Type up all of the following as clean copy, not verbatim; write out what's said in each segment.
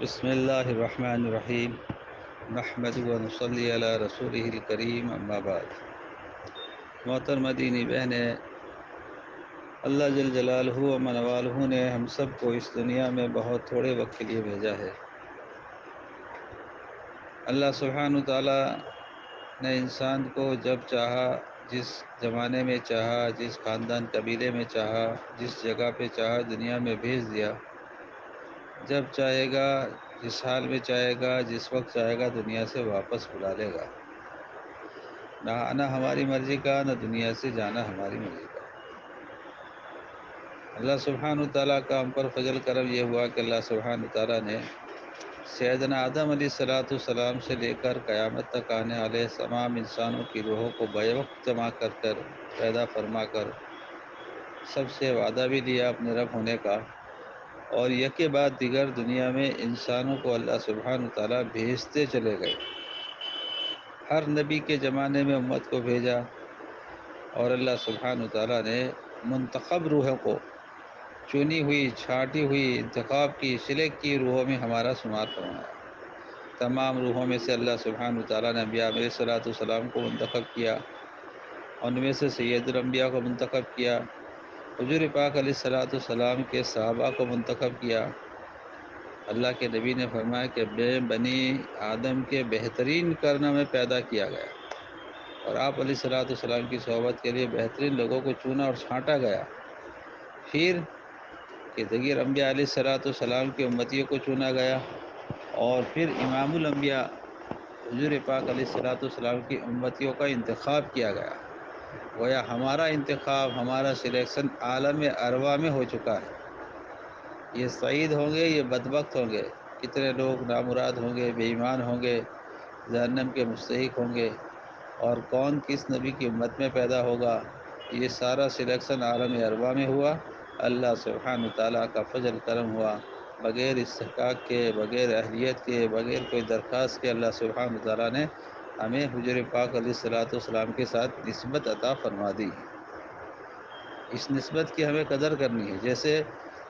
بسم اللہ الرحمن الرحیم نحمد و نصلی علی رسولہ الکریم اما بعد۔ محترمہ دینی بہنیں، اللہ جل جلالہ و من والہ نے ہم سب کو اس دنیا میں بہت تھوڑے وقت کے لیے بھیجا ہے۔ اللہ سبحانہ تعالیٰ نے انسان کو جب چاہا، جس زمانے میں چاہا، جس خاندان قبیلے میں چاہا، جس جگہ پہ چاہا دنیا میں بھیج دیا۔ جب چاہے گا، جس حال میں چاہے گا، جس وقت چاہے گا دنیا سے واپس بلا لے گا۔ نہ آنا ہماری مرضی کا، نہ دنیا سے جانا ہماری مرضی کا۔ اللہ سبحانہ تعالیٰ کا ہم پر فضل کرم یہ ہوا کہ اللہ سبحانہ تعالیٰ نے سیدنا آدم علیہ السلام سے لے کر قیامت تک آنے والے تمام انسانوں کی روحوں کو بے وقت جمع کر پیدا فرما کر سب سے وعدہ بھی لیا اپنے رب ہونے کا، اور یکے بعد دیگر دنیا میں انسانوں کو اللہ سبحانہ تعالیٰ بھیجتے چلے گئے۔ ہر نبی کے زمانے میں امت کو بھیجا، اور اللہ سبحانہ تعالیٰ نے منتخب روحوں کو، چنی ہوئی، چھانٹی ہوئی، انتخاب کی، سلیکٹ کی روحوں میں ہمارا شمار فرمایا۔ تمام روحوں میں سے اللہ سبحانہ تعالیٰ نے انبیاء علیہ السلام کو منتخب کیا، ان میں سے سید الانبیاء کو منتخب کیا، حضور پاک علیہ السلام کے صحابہ کو منتخب کیا۔ اللہ کے نبی نے فرمایا کہ بنی آدم کے بہترین کرنے میں پیدا کیا گیا، اور آپ علیہ السلام کی صحبت کے لیے بہترین لوگوں کو چنا اور چھانٹا گیا۔ پھر کہ دیگر انبیاء علیہ السلام کے امتیوں کو چنا گیا، اور پھر امام الانبیاء حضور پاک علیہ السلام کی امتیوں کا انتخاب کیا گیا۔ گویا ہمارا انتخاب، ہمارا سلیکشن عالم ارواح میں ہو چکا ہے۔ یہ سعید ہوں گے، یہ بدبخت ہوں گے، کتنے لوگ نامراد ہوں گے، بے ایمان ہوں گے، جہنم کے مستحق ہوں گے، اور کون کس نبی کی امت میں پیدا ہوگا، یہ سارا سلیکشن عالم ارواح میں ہوا۔ اللہ سبحانہ تعالیٰ کا فضل کرم ہوا، بغیر استحقاق کے، بغیر اہلیت کے، بغیر کوئی درخواست کے اللہ سبحانہ تعالیٰ نے ہمیں حضور پاک علیہ السلام کے ساتھ نسبت عطا فرما دی۔ اس نسبت کی ہمیں قدر کرنی ہے۔ جیسے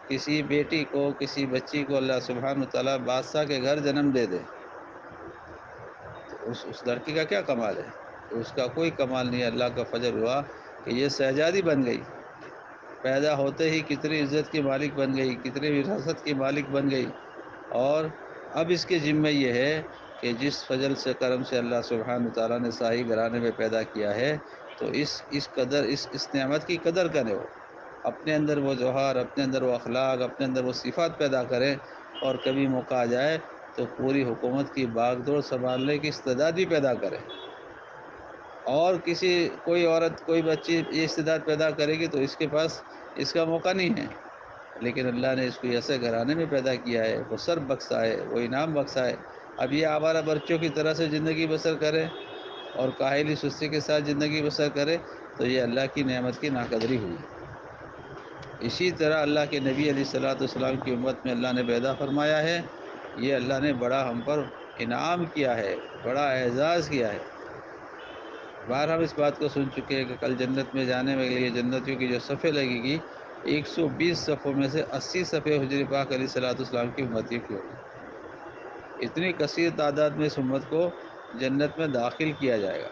کسی بیٹی کو، کسی بچی کو اللہ سبحانہ تعالیٰ بادشاہ کے گھر جنم دے دے، تو اس لڑکی کا کیا کمال ہے؟ تو اس کا کوئی کمال نہیں ہے۔ اللہ کا فضل ہوا کہ یہ شہزادی بن گئی، پیدا ہوتے ہی کتنی عزت کی مالک بن گئی، کتنی وراثت کی مالک بن گئی، اور اب اس کے ذمہ یہ ہے کہ جس فضل سے، کرم سے اللہ سبحانہ تعالیٰ نے شاہی گھرانے میں پیدا کیا ہے، تو اس نعمت کی قدر کرے، وہ اپنے اندر وہ جوہر، اپنے اندر وہ اخلاق، اپنے اندر وہ صفات پیدا کرے، اور کبھی موقع آ جائے تو پوری حکومت کی باغ دوڑ سنبھالنے کی استعداد بھی پیدا کرے۔ اور کوئی عورت، کوئی بچی یہ استعداد پیدا کرے گی تو اس کے پاس اس کا موقع نہیں ہے، لیکن اللہ نے اس کو ایسے گھرانے میں پیدا کیا ہے، وہ سر بخشا ہے، وہ انعام بخشا ہے۔ اب یہ آوارہ بچوں کی طرح سے زندگی بسر کرے اور کاہلی سستی کے ساتھ زندگی بسر کرے تو یہ اللہ کی نعمت کی ناقدری ہوئی۔ اسی طرح اللہ کے نبی علیہ السلام کی امت میں اللہ نے پیدا فرمایا ہے، یہ اللہ نے بڑا ہم پر انعام کیا ہے، بڑا اعزاز کیا ہے۔ بار ہم اس بات کو سن چکے ہیں کہ کل جنت میں جانے کے لیے جنتیوں کی جو صفیں لگے گی، 120 صفوں میں سے 80 صفیں حضور پاک علیہ السلام کی امتیوں کی ہوگی۔ اتنی کثیر تعداد میں اس امت کو جنت میں داخل کیا جائے گا۔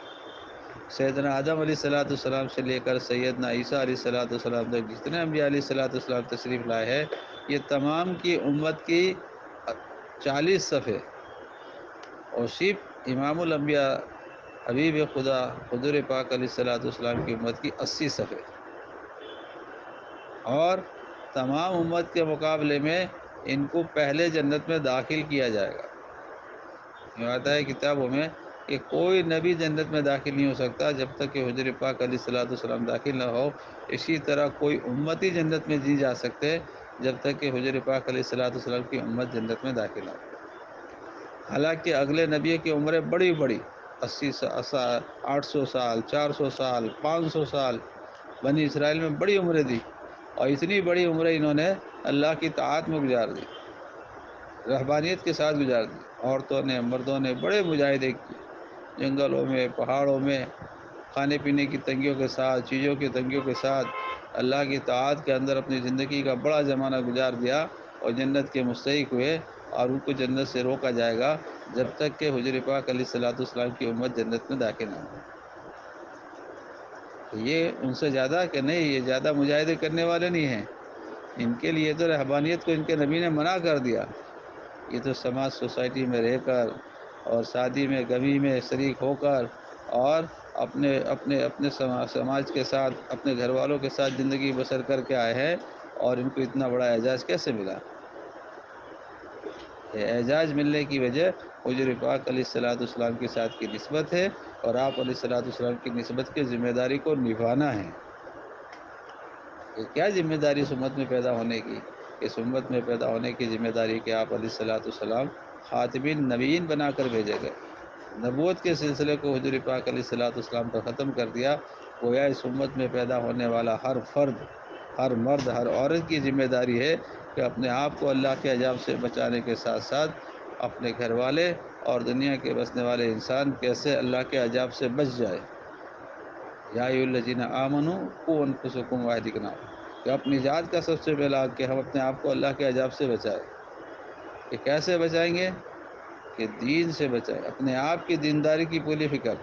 سیدنا آدم علیہ السلام سے لے کر سیدنا عیسیٰ علیہ السلام تک جتنے انبیاء علیہ السلام تشریف لائے ہیں، یہ تمام کی امت کی 40 صفیں، اور صرف امام الانبیاء حبیب خدا حضور پاک علیہ السلام کی امت کی 80 صفحے، اور تمام امت کے مقابلے میں ان کو پہلے جنت میں داخل کیا جائے گا۔ یہ آتا ہے کتابوں میں کہ کوئی نبی جنت میں داخل نہیں ہو سکتا جب تک کہ حضور پاک علیہ السلام داخل نہ ہو۔ اسی طرح کوئی امتی جنت میں نہیں جا سکتے جب تک کہ حضور پاک علیہ السلام کی امت جنت میں داخل نہ ہو۔ حالانکہ اگلے نبی کی عمریں بڑی بڑی، 800 سال، 400 سال، 500 سال، بنی اسرائیل میں بڑی عمریں دی، اور اتنی بڑی عمریں انہوں نے اللہ کی طاعت میں گزار دی، رہبانیت کے ساتھ گزار دی۔ عورتوں نے، مردوں نے بڑے مجاہدے کیے، جنگلوں میں، پہاڑوں میں، کھانے پینے کی تنگیوں کے ساتھ، چیزوں کی تنگیوں کے ساتھ اللہ کی طاعت کے اندر اپنی زندگی کا بڑا زمانہ گزار دیا، اور جنت کے مستحق ہوئے۔ اور ان کو جنت سے روکا جائے گا جب تک کہ حضور پاک علیہ الصلوۃ والسلام کی امت جنت میں داخل نہ ہو۔ یہ ان سے زیادہ کہ نہیں، یہ زیادہ مجاہدے کرنے والے نہیں ہیں، ان کے لیے تو رہبانیت کو ان کے نبی نے منع کر دیا۔ یہ تو سماج سوسائٹی میں رہ کر اور شادی میں غمی میں شریک ہو کر اور اپنے اپنے اپنے سماج کے ساتھ اپنے گھر والوں کے ساتھ زندگی بسر کر کے آئے ہیں، اور ان کو اتنا بڑا اعزاز کیسے ملا؟ یہ اعزاز ملنے کی وجہ حضور پاک علیہ الصلوۃ والسلام کے ساتھ کی نسبت ہے، اور آپ علیہ الصلوۃ والسلام کی نسبت کی ذمہ داری کو نبھانا ہے۔ یہ کیا ذمہ داری اس امت میں پیدا ہونے کی؟ اس امت میں پیدا ہونے کی ذمہ داری کہ آپ علیہ الصلوۃ والسلام خاتم النبیین بنا کر بھیجے گئے۔ نبوت کے سلسلے کو حضور پاک علیہ الصلوۃ والسلام پر ختم کر دیا۔ گویا اس امت میں پیدا ہونے والا ہر فرد، ہر مرد، ہر عورت کی ذمہ داری ہے کہ اپنے آپ کو اللہ کے عذاب سے بچانے کے ساتھ ساتھ اپنے گھر والے اور دنیا کے بسنے والے انسان کیسے اللہ کے عذاب سے بچ جائے۔ یا ایھا الذین آمنوا قوا انفسکم واہلکم نارا، کہ اپنی ذات کا سب سے پہلا حق کہ ہم اپنے آپ کو اللہ کے عذاب سے بچائیں۔ کہ کیسے بچائیں گے؟ کہ دین سے بچائیں، اپنے آپ کی دینداری کی پوری فکر،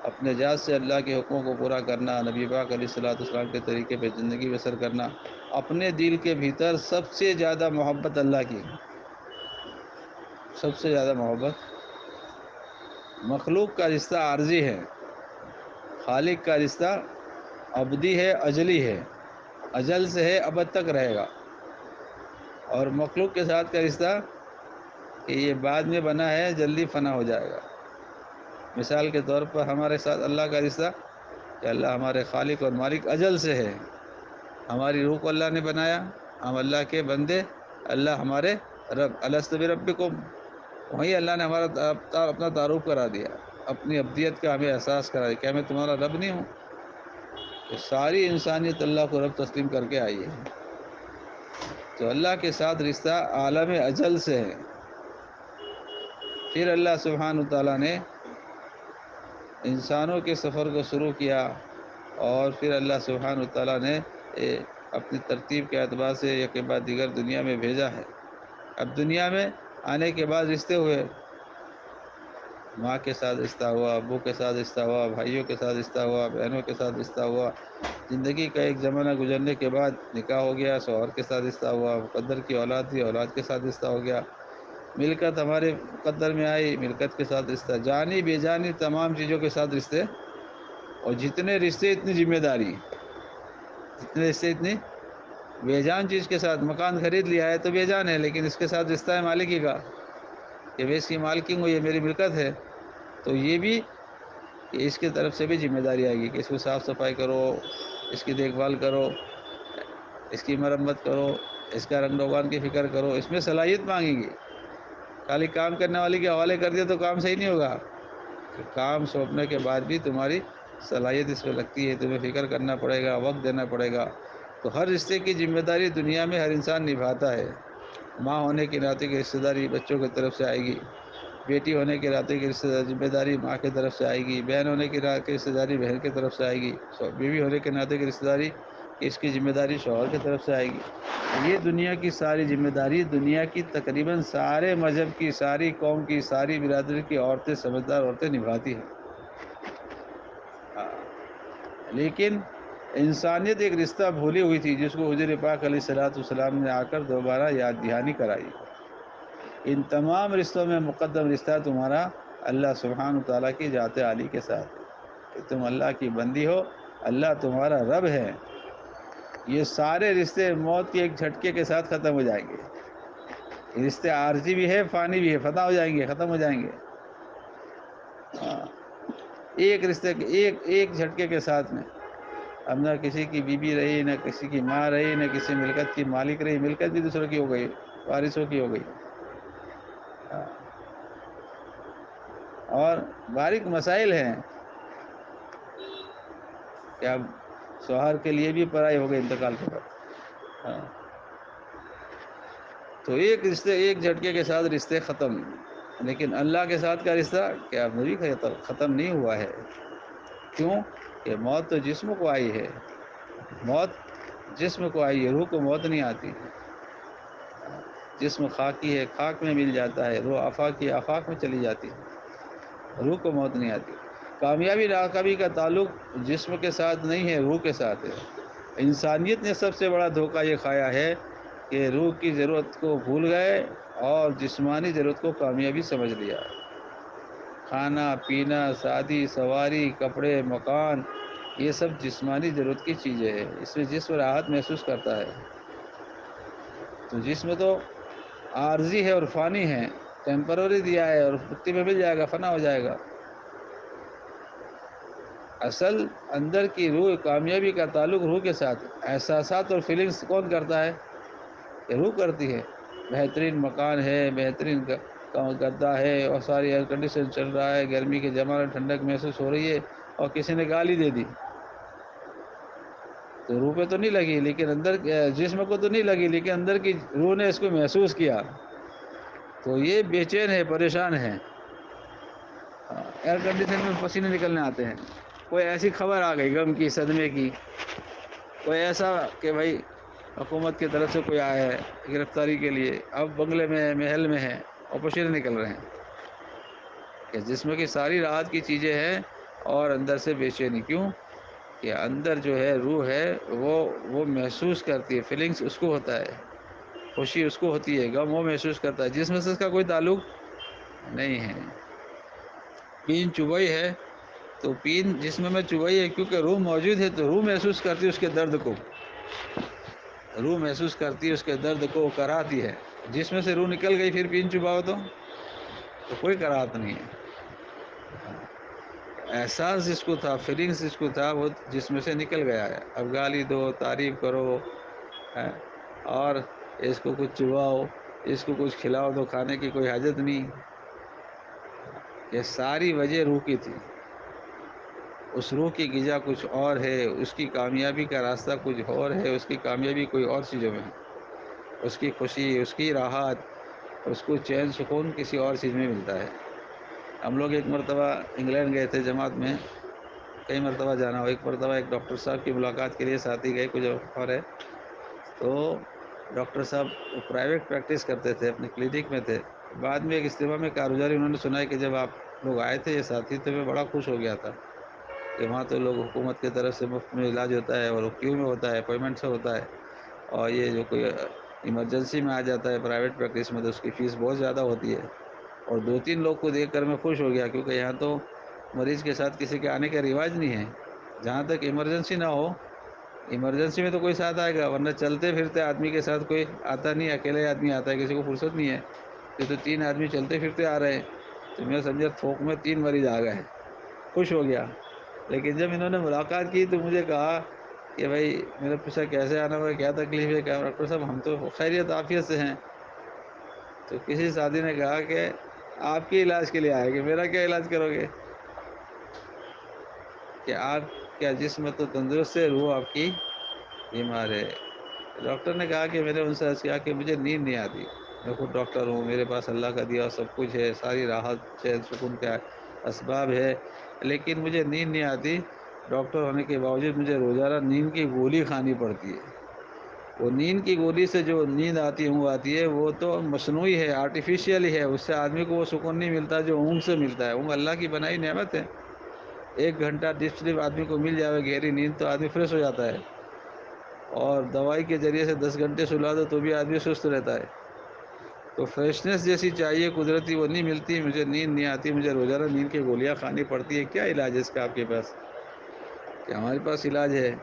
اپنے ذات سے اللہ کے حکموں کو پورا کرنا، نبی پاک علیہ الصلوۃ والسلام کے طریقے پہ زندگی بسر کرنا، اپنے دل کے بھیتر سب سے زیادہ محبت اللہ کی، سب سے زیادہ محبت۔ مخلوق کا رشتہ عارضی ہے، خالق کا رشتہ ابدی ہے، اجلی ہے، اجل سے ہے ابد تک رہے گا۔ اور مخلوق کے ساتھ کا رشتہ کہ یہ بعد میں بنا ہے، جلدی فنا ہو جائے گا۔ مثال کے طور پر ہمارے ساتھ اللہ کا رشتہ کہ اللہ ہمارے خالق اور مالک ازل سے ہے، ہماری روح کو اللہ نے بنایا، ہم اللہ کے بندے، اللہ ہمارے رب، الست بربکم، وہیں اللہ نے ہمارا اپنا تعارف کرا دیا، اپنی ابدیت کا ہمیں احساس کرا دیا کہ میں تمہارا رب نہیں ہوں۔ کہ ساری انسانیت اللہ کو رب تسلیم کر کے آئی ہے، تو اللہ کے ساتھ رشتہ عالم اجل سے ہے۔ پھر اللہ سبحانہ تعالیٰ نے انسانوں کے سفر کو شروع کیا، اور پھر اللہ سبحانہ تعالیٰ نے اپنی ترتیب کے اعتبار سے ایک کے بعد دیگر دنیا میں بھیجا ہے۔ اب دنیا میں آنے کے بعد رشتے ہوئے، ماں کے ساتھ رشتہ ہوا، ابو کے ساتھ رشتہ ہوا، بھائیوں کے ساتھ رشتہ ہوا، بہنوں کے ساتھ رشتہ ہوا، زندگی کا ایک زمانہ گزرنے کے بعد نکاح ہو گیا، شوہر کے ساتھ رشتہ ہوا، مقدر کی اولاد تھی، اولاد کے ساتھ رشتہ ہو گیا، ملکت ہمارے مقدر میں آئی، ملکت کے ساتھ رشتہ، جانی بے جانی تمام چیزوں کے ساتھ رشتے، اور جتنے رشتے اتنی ذمہ داری، جتنے رشتے اتنی بے جان چیز کے ساتھ۔ مکان خرید لیا ہے تو بے جان ہے، لیکن اس کے ساتھ رشتہ ہے مالکی کا، کہ میں اس کی مالکنگ ہوں، یہ میری ملکت ہے، تو یہ بھی کہ اس کی طرف سے بھی ذمہ داری آئے گی کہ اس کو صاف صفائی کرو، اس کی دیکھ بھال کرو، اس کی مرمت کرو، اس کا رنگ روغان کی فکر کرو، اس میں صلاحیت مانگیں گی۔ خالی کام کرنے والی کے حوالے کر دیا تو کام صحیح نہیں ہوگا، کہ کام سونپنے کے بعد بھی تمہاری صلاحیت اس پہ لگتی ہے، تمہیں فکر کرنا پڑے گا، وقت دینا پڑے گا۔ تو ہر رشتے کی ذمہ داری دنیا میں ہر انسان نبھاتا ہے۔ ماں ہونے کے ناطے کی رشتہ داری بچوں کی طرف سے آئے گی، بیٹی ہونے کے ناطے کی ذمہ داری ماں کی طرف سے آئے گی، بہن ہونے کے ناطے کی رشتہ داری بہن کی طرف سے آئے گی، بیوی ہونے کے ناطے کی رشتہ داری اس کی ذمہ داری شوہر کی طرف سے آئے گی۔ یہ دنیا کی ساری ذمہ داری دنیا کی تقریباً سارے مذہب کی، ساری قوم کی، ساری برادری کی عورتیں، سمجھدار عورتیں نبھاتی ہیں۔ لیکن انسانیت ایک رشتہ بھولی ہوئی تھی، جس کو حضور پاک علیہ الصلوۃ والسلام نے آ کر دوبارہ یاد دہانی کرائی۔ ان تمام رشتوں میں مقدم رشتہ تمہارا اللہ سبحانہ تعالیٰ کی ذات عالی کے ساتھ ہے، کہ تم اللہ کی بندی ہو، اللہ تمہارا رب ہے۔ یہ سارے رشتے موت کے ایک جھٹکے کے ساتھ ختم ہو جائیں گے۔ یہ رشتے عارضی بھی ہے، فانی بھی ہے، فنا ہو جائیں گے، ختم ہو جائیں گے۔ ایک رشتے کے ایک جھٹکے کے ساتھ میں، اب نہ کسی کی بیوی رہی، نہ کسی کی ماں رہی، نہ کسی ملکت کی مالک رہی، ملکت بھی دوسروں کی ہو گئی، وارثوں کی ہو گئی۔ اور باریک مسائل ہیں کہ اب شوہر کے لیے بھی پرائی ہو گئی انتقال کے بعد۔ تو ایک رشتے ایک جھٹکے کے ساتھ رشتے ختم، لیکن اللہ کے ساتھ کا رشتہ کیا ابھی ختم نہیں ہوا ہے۔ کیوں؟ کہ موت تو جسم کو آئی ہے، موت جسم کو آئی ہے، روح کو موت نہیں آتی۔ جسم خاکی ہے، خاک میں مل جاتا ہے، روح آفاقی آفاق میں چلی جاتی ہے، روح کو موت نہیں آتی۔ کامیابی ناکامی کا تعلق جسم کے ساتھ نہیں ہے، روح کے ساتھ ہے۔ انسانیت نے سب سے بڑا دھوکہ یہ کھایا ہے کہ روح کی ضرورت کو بھول گئے اور جسمانی ضرورت کو کامیابی سمجھ لیا۔ کھانا پینا، شادی سواری، کپڑے مکان، یہ سب جسمانی ضرورت کی چیزیں ہیں، اس میں جسم راحت محسوس کرتا ہے۔ تو جسم تو عارضی ہے اور فانی ہے، ٹیمپرری دیا ہے اور مٹی میں مل جائے گا، فنا ہو جائے گا۔ اصل اندر کی روح، کامیابی کا تعلق روح کے ساتھ۔ احساسات اور فیلنگز کون کرتا ہے؟ یہ روح کرتی ہے۔ بہترین مکان ہے، بہترین گدا ہے اور ساری ایئر کنڈیشن چل رہا ہے، گرمی کے زمانے میں ٹھنڈک محسوس ہو رہی ہے اور کسی نے گالی دے دی تو روح پہ تو نہیں لگی، لیکن اندر جسم کو تو نہیں لگی، لیکن اندر کی روح نے اس کو محسوس کیا، تو یہ بے چین ہے، پریشان ہے۔ ایئر کنڈیشن میں پسینے نکلنے آتے ہیں۔ کوئی ایسی خبر آ گئی غم کی، صدمے کی، کوئی ایسا کہ بھائی حکومت کی طرف سے کوئی آیا ہے گرفتاری کے لیے، اب بنگلے میں محل میں ہے اور پسینے نکل رہے ہیں کہ جسم کی ساری راحت کی چیزیں ہیں اور اندر سے بے چینی کیوں؟ کہ اندر جو ہے روح ہے وہ محسوس کرتی ہے، فیلنگس اس کو ہوتا ہے، خوشی اس کو ہوتی ہے، غم وہ محسوس کرتا ہے، جسم سے اس کا کوئی تعلق نہیں ہے۔ پین چبھئی ہے تو پین جسم میں چبھئی ہے کیونکہ روح موجود ہے، تو روح محسوس کرتی ہے اس کے درد کو، روح محسوس کرتی ہے اس کے درد کو، کراہتی ہے۔ جسم سے روح نکل گئی پھر پین چبھاؤ تو کوئی کراہت نہیں ہے۔ احساس جس کو تھا، فیلنگس جس کو تھا، وہ جسم سے نکل گیا ہے۔ اب گالی دو، تعریف کرو اور اس کو کچھ چباؤ، اس کو کچھ کھلاؤ تو کھانے کی کوئی حاجت نہیں۔ یہ ساری وجہ روح کی تھی۔ اس روح کی غذا کچھ اور ہے، اس کی کامیابی کا راستہ کچھ اور ہے، اس کی کامیابی کوئی اور چیزوں میں ہے، اس کی خوشی، اس کی راحت، اس کو چین سکون کسی اور چیز میں ملتا ہے۔ ہم لوگ ایک مرتبہ انگلینڈ گئے تھے جماعت میں، کئی مرتبہ جانا ہو۔ ایک مرتبہ ایک ڈاکٹر صاحب کی ملاقات کے لیے ساتھی گئے، کچھ اور ہے، تو ڈاکٹر صاحب پرائیویٹ پریکٹس کرتے تھے، اپنے کلینک میں تھے۔ بعد میں ایک اجتماع میں کارگزاری انہوں نے سنا کہ جب آپ لوگ آئے تھے یہ ساتھی، تو میں بڑا خوش ہو گیا تھا کہ وہاں تو لوگ حکومت کی طرف سے مفت میں علاج ہوتا ہے اور کیو میں ہوتا ہے، اپوائنٹمنٹ سے ہوتا ہے، اور یہ جو کوئی ایمرجنسی میں آ جاتا ہے پرائیویٹ پریکٹس میں تو اس کی فیس بہت زیادہ ہوتی ہے۔ اور 2-3 لوگ کو دیکھ کر میں خوش ہو گیا، کیونکہ یہاں تو مریض کے ساتھ کسی کے آنے کا رواج نہیں ہے، جہاں تک ایمرجنسی نہ ہو۔ ایمرجنسی میں تو کوئی ساتھ آئے گا، ورنہ چلتے پھرتے آدمی کے ساتھ کوئی آتا نہیں، اکیلے آدمی آتا ہے، کسی کو فرصت نہیں ہے۔ یہ تو 3 آدمی چلتے پھرتے آ رہے ہیں، تو میں سمجھا تھوک میں 3 مریض آ گئے، خوش ہو گیا۔ لیکن جب انہوں نے ملاقات کی تو مجھے کہا کہ بھائی، میں نے پوچھا کیسے آنا ہوا، کیا تکلیف ہے؟ کیا ڈاکٹر صاحب ہم تو خیریت عافیت سے ہیں۔ تو کسی ساتھی نے کہا کہ آپ کے علاج کے لیے آئے گے، میرا کیا علاج کرو گے؟ کہ آپ کیا جسم تو تندرست ہے، روح آپ کی بیمار ہے۔ ڈاکٹر نے کہا کہ میں نے ان سے عرض کیا کہ مجھے نیند نہیں آتی، میں خود ڈاکٹر ہوں، میرے پاس اللہ کا دیا سب کچھ ہے، ساری راحت چین سکون کا اسباب ہے، لیکن مجھے نیند نہیں آتی۔ ڈاکٹر ہونے کے باوجود مجھے روزانہ نیند کی گولی کھانی پڑتی ہے۔ وہ نیند کی گولی سے جو نیند آتی ہے، اونگ آتی ہے، وہ تو مصنوعی ہے، آرٹیفیشیل ہے، اس سے آدمی کو وہ سکون نہیں ملتا جو اونگ سے ملتا ہے۔ اونگ اللہ کی بنائی نعمت ہے، 1 گھنٹہ ڈیپ سلیپ آدمی کو مل جائے، گہری نیند، تو آدمی فریش ہو جاتا ہے، اور دوائی کے ذریعے سے 10 گھنٹے سلا دو تو بھی آدمی سست رہتا ہے۔ تو فریشنس جیسی چاہیے قدرتی، وہ نہیں ملتی، مجھے نیند نہیں آتی، مجھے روزانہ نیند کی گولیاں کھانی پڑتی ہے۔ کیا علاج ہے اس کا آپ کے پاس؟ کہ ہمارے پاس علاج ہے؟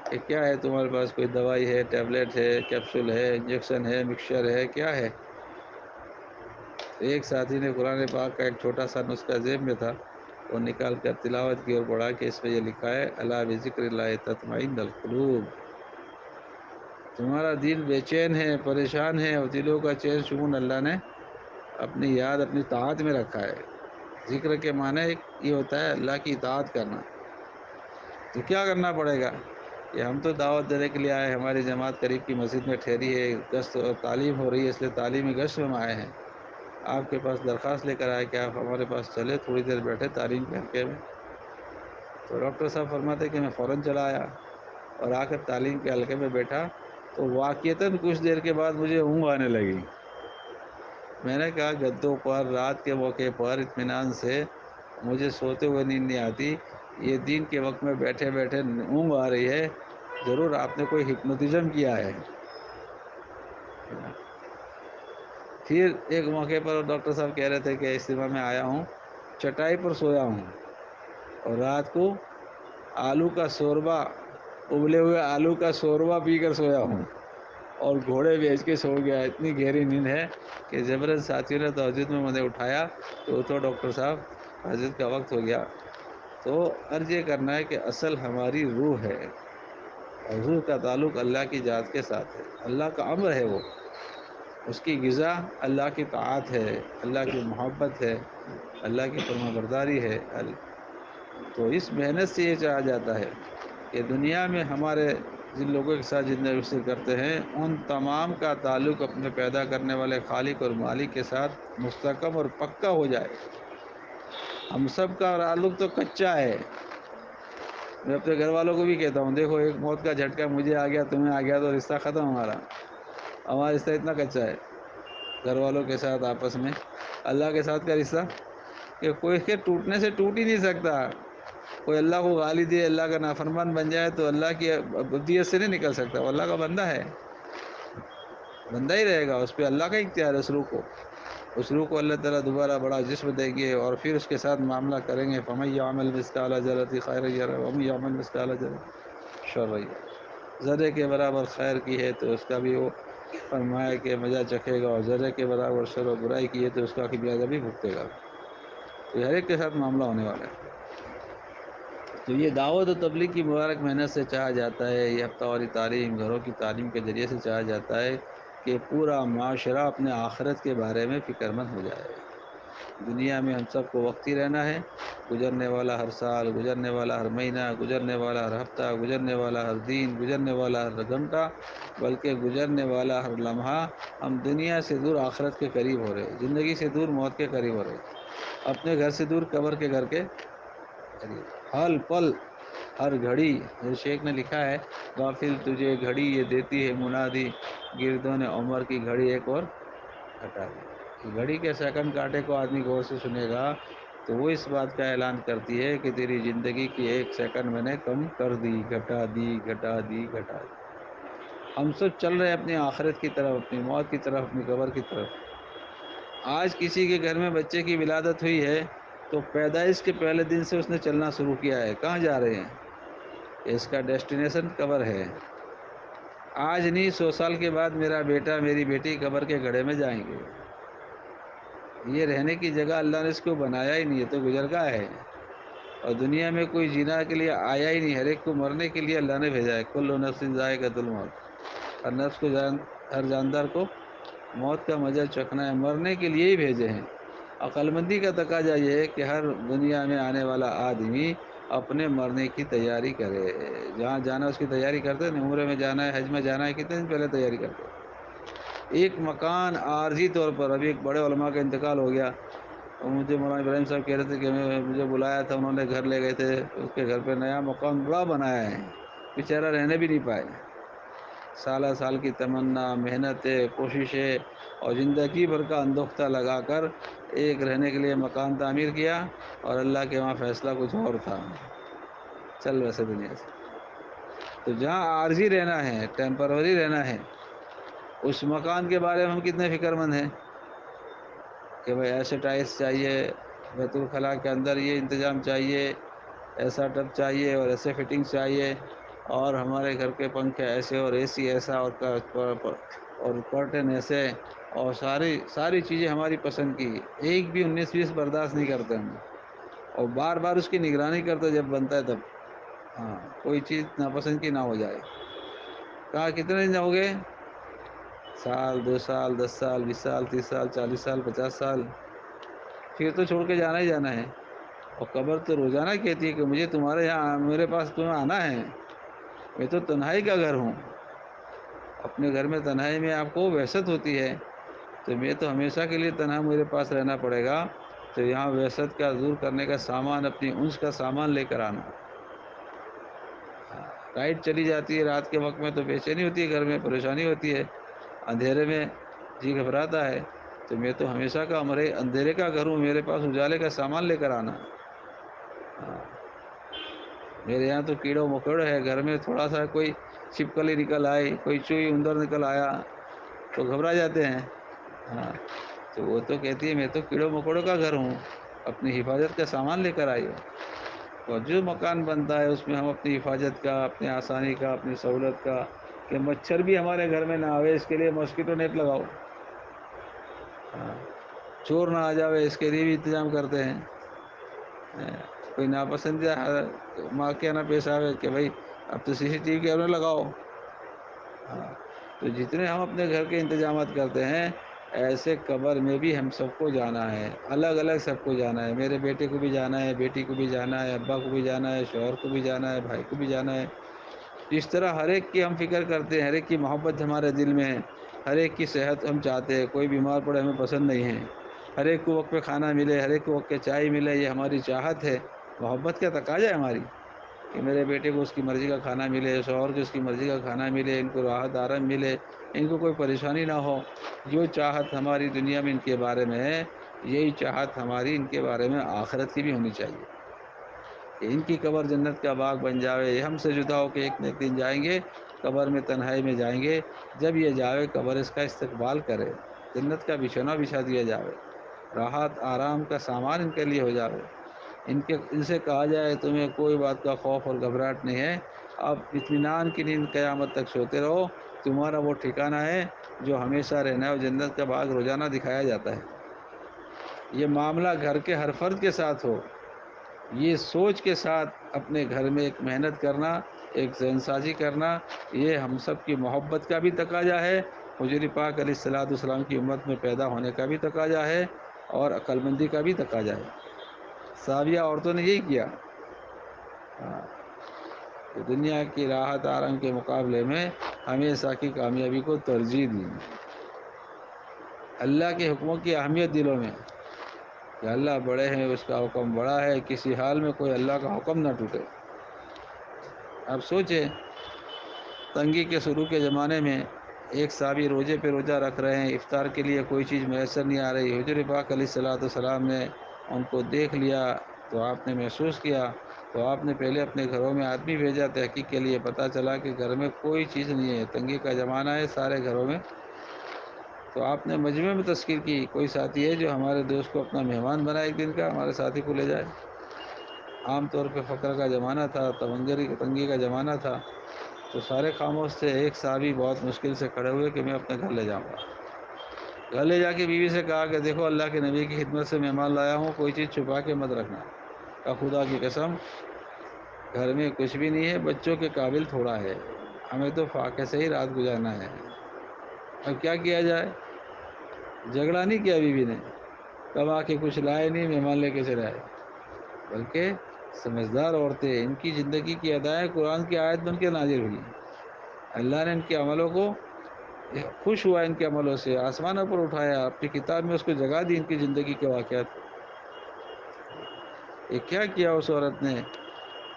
کہ کیا ہے تمہارے پاس؟ کوئی دوائی ہے، ٹیبلٹ ہے، کیپسول ہے، انجیکشن ہے، مکسچر ہے، کیا ہے؟ ایک ساتھی نے قرآن پاک کا ایک چھوٹا سا نسخہ جیب میں تھا، وہ نکال کر تلاوت کی اور پڑھا کہ اس میں یہ لکھا ہے الا بذکر اللہ تطمئن القلوب۔ تمہارا دل بے چین ہے، پریشان ہے، اور دلوں کا چین سکون اللہ نے اپنی یاد، اپنی طاعت میں رکھا ہے۔ ذکر کے معنی یہ ہوتا ہے اللہ کی اطاعت کرنا۔ تو کیا کرنا پڑے گا؟ کہ ہم تو دعوت دینے کے لیے آئے، ہماری جماعت قریب کی مسجد میں ٹھہری ہے، گشت اور تعلیم ہو رہی ہے، اس لیے تعلیمی گشت میں آئے ہیں۔ آپ کے پاس درخواست لے کر آئے کہ آپ ہمارے پاس چلے، تھوڑی دیر بیٹھے تعلیم کے حلقے میں۔ تو ڈاکٹر صاحب فرماتے کہ میں فوراً چلا آیا اور آ کر تعلیم کے حلقے میں بیٹھا، تو واقعتاً کچھ دیر کے بعد مجھے اونگ آنے لگی۔ میں نے کہا گدوں پر رات کے موقع پر اطمینان سے مجھے سوتے ہوئے نیند نہیں آتی، یہ دن کے وقت میں بیٹھے بیٹھے اونگ آ رہی ہے، ضرور آپ نے کوئی ہپنوتزم کیا ہے۔ پھر ایک موقع پر ڈاکٹر صاحب کہہ رہے تھے کہ اجتماع میں آیا ہوں، چٹائی پر سویا ہوں اور رات کو آلو کا شوربہ، ابلے ہوئے آلو کا شوربہ پی کر سویا ہوں اور گھوڑے بیچ کے سو گیا۔ اتنی گہری نیند ہے کہ زبردست ساتھیوں نے تہجد میں مجھے اٹھایا تو ڈاکٹر صاحب تہجد کا وقت ہو گیا۔ تو عرض یہ کرنا ہے کہ اصل ہماری روح ہے اور روح کا تعلق اللہ کی ذات کے ساتھ ہے، اللہ کا امر ہے، وہ اس کی غذا اللہ کی طاعت ہے، اللہ کی محبت ہے، اللہ کی فرما برداری ہے۔ تو اس محنت سے یہ چاہا جاتا ہے کہ دنیا میں ہمارے جن لوگوں کے ساتھ جتنے رشتے کرتے ہیں ان تمام کا تعلق اپنے پیدا کرنے والے خالق اور مالک کے ساتھ مستحکم اور پکا ہو جائے۔ ہم سب کا تعلق تو کچا ہے۔ میں اپنے گھر والوں کو بھی کہتا ہوں، دیکھو ایک موت کا جھٹکا مجھے آ گیا، تمہیں آ گیا تو رشتہ ختم ہمارا رشتہ اتنا کچا ہے گھر والوں کے ساتھ آپس میں۔ اللہ کے ساتھ کا رشتہ کہ کوئی کے ٹوٹنے سے ٹوٹ ہی نہیں سکتا۔ کوئی اللہ کو گالی دے، اللہ کا نافرمان بن جائے تو اللہ کی عبودیت سے نہیں نکل سکتا، وہ اللہ کا بندہ ہے، بندہ ہی رہے گا، اس پہ اللہ کا اختیار ہے۔ اس روح کو اللہ تعالیٰ دوبارہ بڑا جسم دیں گے اور پھر اس کے ساتھ معاملہ کریں گے۔ فَمَن يَعْمَلْ مِثْقَالَ ذَرَّةٍ خَيْرًا يَرَهُ وَمَن يَعْمَلْ مِثْقَالَ ذَرَّةٍ شَرًّا يَرَهُ۔ ذرے کے برابر خیر کی ہے تو اس کا بھی وہ فرمایا کہ مزہ چکھے گا، اور ذرے کے برابر شر و برائی کی ہے تو اس کا خمیازہ بھی بھگتے گا۔ تو ہر ایک کے ساتھ معاملہ ہونے والا ہے۔ تو یہ دعوت و تبلیغ کی مبارک محنت سے چاہا جاتا ہے، یہ ہفتہ واری تعلیم، گھروں کی تعلیم کے ذریعے سے چاہا جاتا ہے کہ پورا معاشرہ اپنے آخرت کے بارے میں فکر مند ہو جائے۔ دنیا میں ہم سب کو وقتی رہنا ہے، گزرنے والا ہر سال، گزرنے والا ہر مہینہ، گزرنے والا ہر ہفتہ، گزرنے والا ہر دن، گزرنے والا ہر گھنٹہ، بلکہ گزرنے والا ہر لمحہ ہم دنیا سے دور آخرت کے قریب ہو رہے، زندگی سے دور موت کے قریب ہو رہے، اپنے گھر سے دور قبر کے گھر کے قریب، ہر پل ہر گھڑی۔ شیخ نے لکھا ہے، غافل تجھے گھڑی یہ دیتی ہے منادی، گردوں نے عمر کی گھڑی ایک اور گھٹا دی۔ گھڑی کے سیکنڈ کاٹے کو آدمی غور سے سنے گا تو وہ اس بات کا اعلان کرتی ہے کہ تیری زندگی کی ایک سیکنڈ میں نے کم کر دی، گھٹا دی، گھٹا دی، گھٹا دی۔ ہم سب چل رہے ہیں اپنی آخرت کی طرف، اپنی موت کی طرف، اپنی قبر کی طرف۔ آج کسی کے گھر میں بچے کی ولادت ہوئی ہے تو پیدائش کے پہلے دن سے اس نے چلنا شروع کیا ہے، کہاں جا رہے ہیں؟ اس کا ڈیسٹینیشن قبر ہے۔ آج نہیں، 100 سال کے بعد میرا بیٹا میری بیٹی قبر کے گڑھے میں جائیں گے۔ یہ رہنے کی جگہ اللہ نے اس کو بنایا ہی نہیں ہے، تو گزرگاہ ہے۔ اور دنیا میں کوئی جینا کے لیے آیا ہی نہیں، ہر ایک کو مرنے کے لیے اللہ نے بھیجا ہے۔ کل نفس ذائقۃ الموت، ہر نفس کو ہر جاندار کو موت کا مزہ چکھنا ہے، مرنے کے لیے ہی بھیجے ہیں۔ عقل مندی کا تقاضا یہ ہے کہ ہر دنیا میں آنے والا آدمی اپنے مرنے کی تیاری کرے، جہاں جانا اس کی تیاری کرتے ہیں، عمرے میں جانا ہے، حج میں جانا ہے، کتنے دن پہلے تیاری کرتے ہیں۔ ایک مکان عارضی طور پر، ابھی ایک بڑے علماء کا انتقال ہو گیا اور مجھے مولانا ابراہیم صاحب کہہ رہے تھے کہ مجھے بلایا تھا، انہوں نے گھر لے گئے تھے، اس کے گھر پہ نیا مکان بڑا بنایا ہے، بیچارہ رہنے بھی نہیں پائے۔ سالہ سال کی تمنا، محنتیں، کوششیں اور زندگی بھر کا اندوختہ لگا کر ایک رہنے کے لیے مکان تعمیر کیا، اور اللہ کے وہاں فیصلہ کچھ اور تھا، چل ویسے دنیا سے۔ تو جہاں عارضی رہنا ہے، ٹیمپروری رہنا ہے، اس مکان کے بارے میں ہم کتنے فکر مند ہیں کہ بھائی ایسے ٹائلس چاہیے، بیت الخلاء کے اندر یہ انتظام چاہیے، ایسا ٹب چاہیے اور ایسے فٹنگ چاہیے، اور ہمارے گھر کے پنکھے ایسے اور اے سی ایسا اور کرٹن ایسے، اور ساری چیزیں ہماری پسند کی، ایک بھی 19-20 برداشت نہیں کرتے ہم، اور بار بار اس کی نگرانی کرتے جب بنتا ہے تب۔ ہاں، کوئی چیز ناپسند کی نہ ہو جائے۔ کہا کتنے دن ہو گئے؟ سال، 2 سال، 10 سال، 20 سال، 30 سال، 40 سال، 50 سال، پھر تو چھوڑ کے جانا ہی جانا ہے۔ اور قبر تو روزانہ کہتی ہے کہ مجھے تمہارے یہاں، میرے پاس تمہیں آنا ہے، میں تو تنہائی کا گھر ہوں۔ اپنے گھر میں تنہائی میں آپ کو وحشت ہوتی ہے، تو میں تو ہمیشہ کے لیے تنہا میرے پاس رہنا پڑے گا، تو یہاں وحشت کا دور کرنے کا سامان، اپنی انس کا سامان لے کر آنا۔ لائٹ چلی جاتی ہے رات کے وقت میں تو بے چینی ہوتی ہے، گھر میں پریشانی ہوتی ہے، اندھیرے میں جی گھبراتا ہے۔ تو میں تو ہمیشہ کا اندھیرے کا گھر ہوں، میرے پاس اجالے کا سامان لے کر آنا۔ ہاں، میرے یہاں تو کیڑوں مکوڑے ہے، گھر میں تھوڑا سا کوئی چھپکلی نکل آئی، کوئی چوئی اندر نکل آیا تو گھبرا جاتے ہیں۔ ہاں، تو وہ تو کہتی ہے میں تو کیڑوں مکوڑوں کا گھر ہوں، اپنی حفاظت کا سامان لے کر آئی ہو۔ اور جو مکان بنتا ہے اس میں ہم اپنی حفاظت کا، اپنی آسانی کا، اپنی سہولت کا، کہ مچھر بھی ہمارے گھر میں نہ آوے اس کے لیے ماسکیٹو نیٹ لگاؤ، ہاں، چور نہ آ جاوے اس کے لیے بھی انتظام کرتے ہیں۔ کوئی ناپسندیدہ واقعہ نہ پیش آوے کہ بھائی اب تو سی سی ٹی وی کیمرے لگاؤ۔ ہاں، تو جتنے ہم اپنے گھر کے انتظامات کرتے ہیں، ایسے قبر میں بھی ہم سب کو جانا ہے، الگ الگ سب کو جانا ہے۔ میرے بیٹے کو بھی جانا ہے، بیٹی کو بھی جانا ہے، ابا کو بھی جانا ہے، شوہر کو بھی جانا ہے، بھائی کو بھی جانا ہے۔ اس طرح ہر ایک کی ہم فکر کرتے ہیں، ہر ایک کی محبت ہمارے دل میں ہے، ہر ایک کی صحت ہم چاہتے ہیں، کوئی بیمار پڑے ہمیں پسند نہیں ہے، ہر ایک کو وقت پہ کھانا ملے، ہر ایک کو وقت پہ چائے ملے، یہ ہماری چاہت ہے، محبت کا تقاضا ہے ہماری، کہ میرے بیٹے کو اس کی مرضی کا کھانا ملے، شوہر کو اس کی مرضی کا کھانا ملے، ان کو راحت آرام ملے، ان کو کوئی پریشانی نہ ہو۔ جو چاہت ہماری دنیا میں ان کے بارے میں ہے، یہی چاہت ہماری ان کے بارے میں آخرت کی بھی ہونی چاہیے، کہ ان کی قبر جنت کا باغ بن جاوے۔ یہ ہم سے جدا ہو کے ایک نہ ایک دن جائیں گے، قبر میں تنہائی میں جائیں گے، جب یہ جاوے قبر اس کا استقبال کرے، جنت کا بچھونا بچھا دیا جاوے، راحت آرام کا سامان ان کے لیے ہو جاوے، ان سے کہا جائے تمہیں کوئی بات کا خوف اور گھبراہٹ نہیں ہے، اب اطمینان کی نیند قیامت تک سوتے رہو، تمہارا وہ ٹھکانہ ہے جو ہمیشہ رہنا ہے، اور جنت کا باغ روزانہ دکھایا جاتا ہے۔ یہ معاملہ گھر کے ہر فرد کے ساتھ ہو، یہ سوچ کے ساتھ اپنے گھر میں ایک محنت کرنا، ایک ذہن سازی کرنا، یہ ہم سب کی محبت کا بھی تقاضا ہے، حضور پاک علیہ الصلوۃ والسلام کی امت میں پیدا ہونے کا بھی تقاضا ہے، اور عقل مندی کا بھی تقاضا ہے۔ صحابیہ عورتوں نے یہی کیا، کہ دنیا کی راحت آرام کے مقابلے میں ہمیشہ کی کامیابی کو ترجیح دی، اللہ کے حکموں کی اہمیت دلوں میں، کہ اللہ بڑے ہیں، اس کا حکم بڑا ہے، کسی حال میں کوئی اللہ کا حکم نہ ٹوٹے۔ اب سوچیں، تنگی کے شروع کے زمانے میں ایک صحابی روزے پہ روزہ رکھ رہے ہیں، افطار کے لیے کوئی چیز میسر نہیں آ رہی، حضور پاک علیہ الصلوۃ والسلام نے ان کو دیکھ لیا تو آپ نے محسوس کیا، تو آپ نے پہلے اپنے گھروں میں آدمی بھیجا تحقیق کے لیے، پتہ چلا کہ گھر میں کوئی چیز نہیں ہے، تنگی کا زمانہ ہے سارے گھروں میں، تو آپ نے مجمع میں تذکیر کی، کوئی ساتھی ہے جو ہمارے دوست کو اپنا مہمان بنائے، ایک دن کا ہمارے ساتھی کو لے جائے۔ عام طور پہ فقر کا زمانہ تھا، تنگی کا زمانہ تھا، تو سارے خاموش تھے، ایک صحابی بہت مشکل سے کھڑے ہوئے کہ میں اپنے گھر لے جاؤں گا۔ گھر لے جا کے بیوی سے کہا کہ دیکھو اللہ کے نبی کی خدمت سے مہمان لایا ہوں، کوئی چیز چھپا کے مت رکھنا، کہ خدا کی قسم گھر میں کچھ بھی نہیں ہے، بچوں کے قابل تھوڑا ہے، ہمیں تو فاقے سے ہی رات گزارنا ہے۔ اب کیا کیا جائے؟ جھگڑا نہیں کیا بیوی نے، کب آ کے کچھ لائے نہیں، مہمان لے کے چلے آئے، بلکہ سمجھدار عورتیں، ان کی زندگی کی ادائیں قرآن کی آیت بن کے نازل ہوئی، اللہ نے ان کے عملوں کو خوش ہوا، ان کے عملوں سے آسمانوں پر اٹھایا، اپنی کتاب میں اس کو جگہ دی، ان کی زندگی کے واقعات کو۔ یہ کیا کیا اس عورت نے،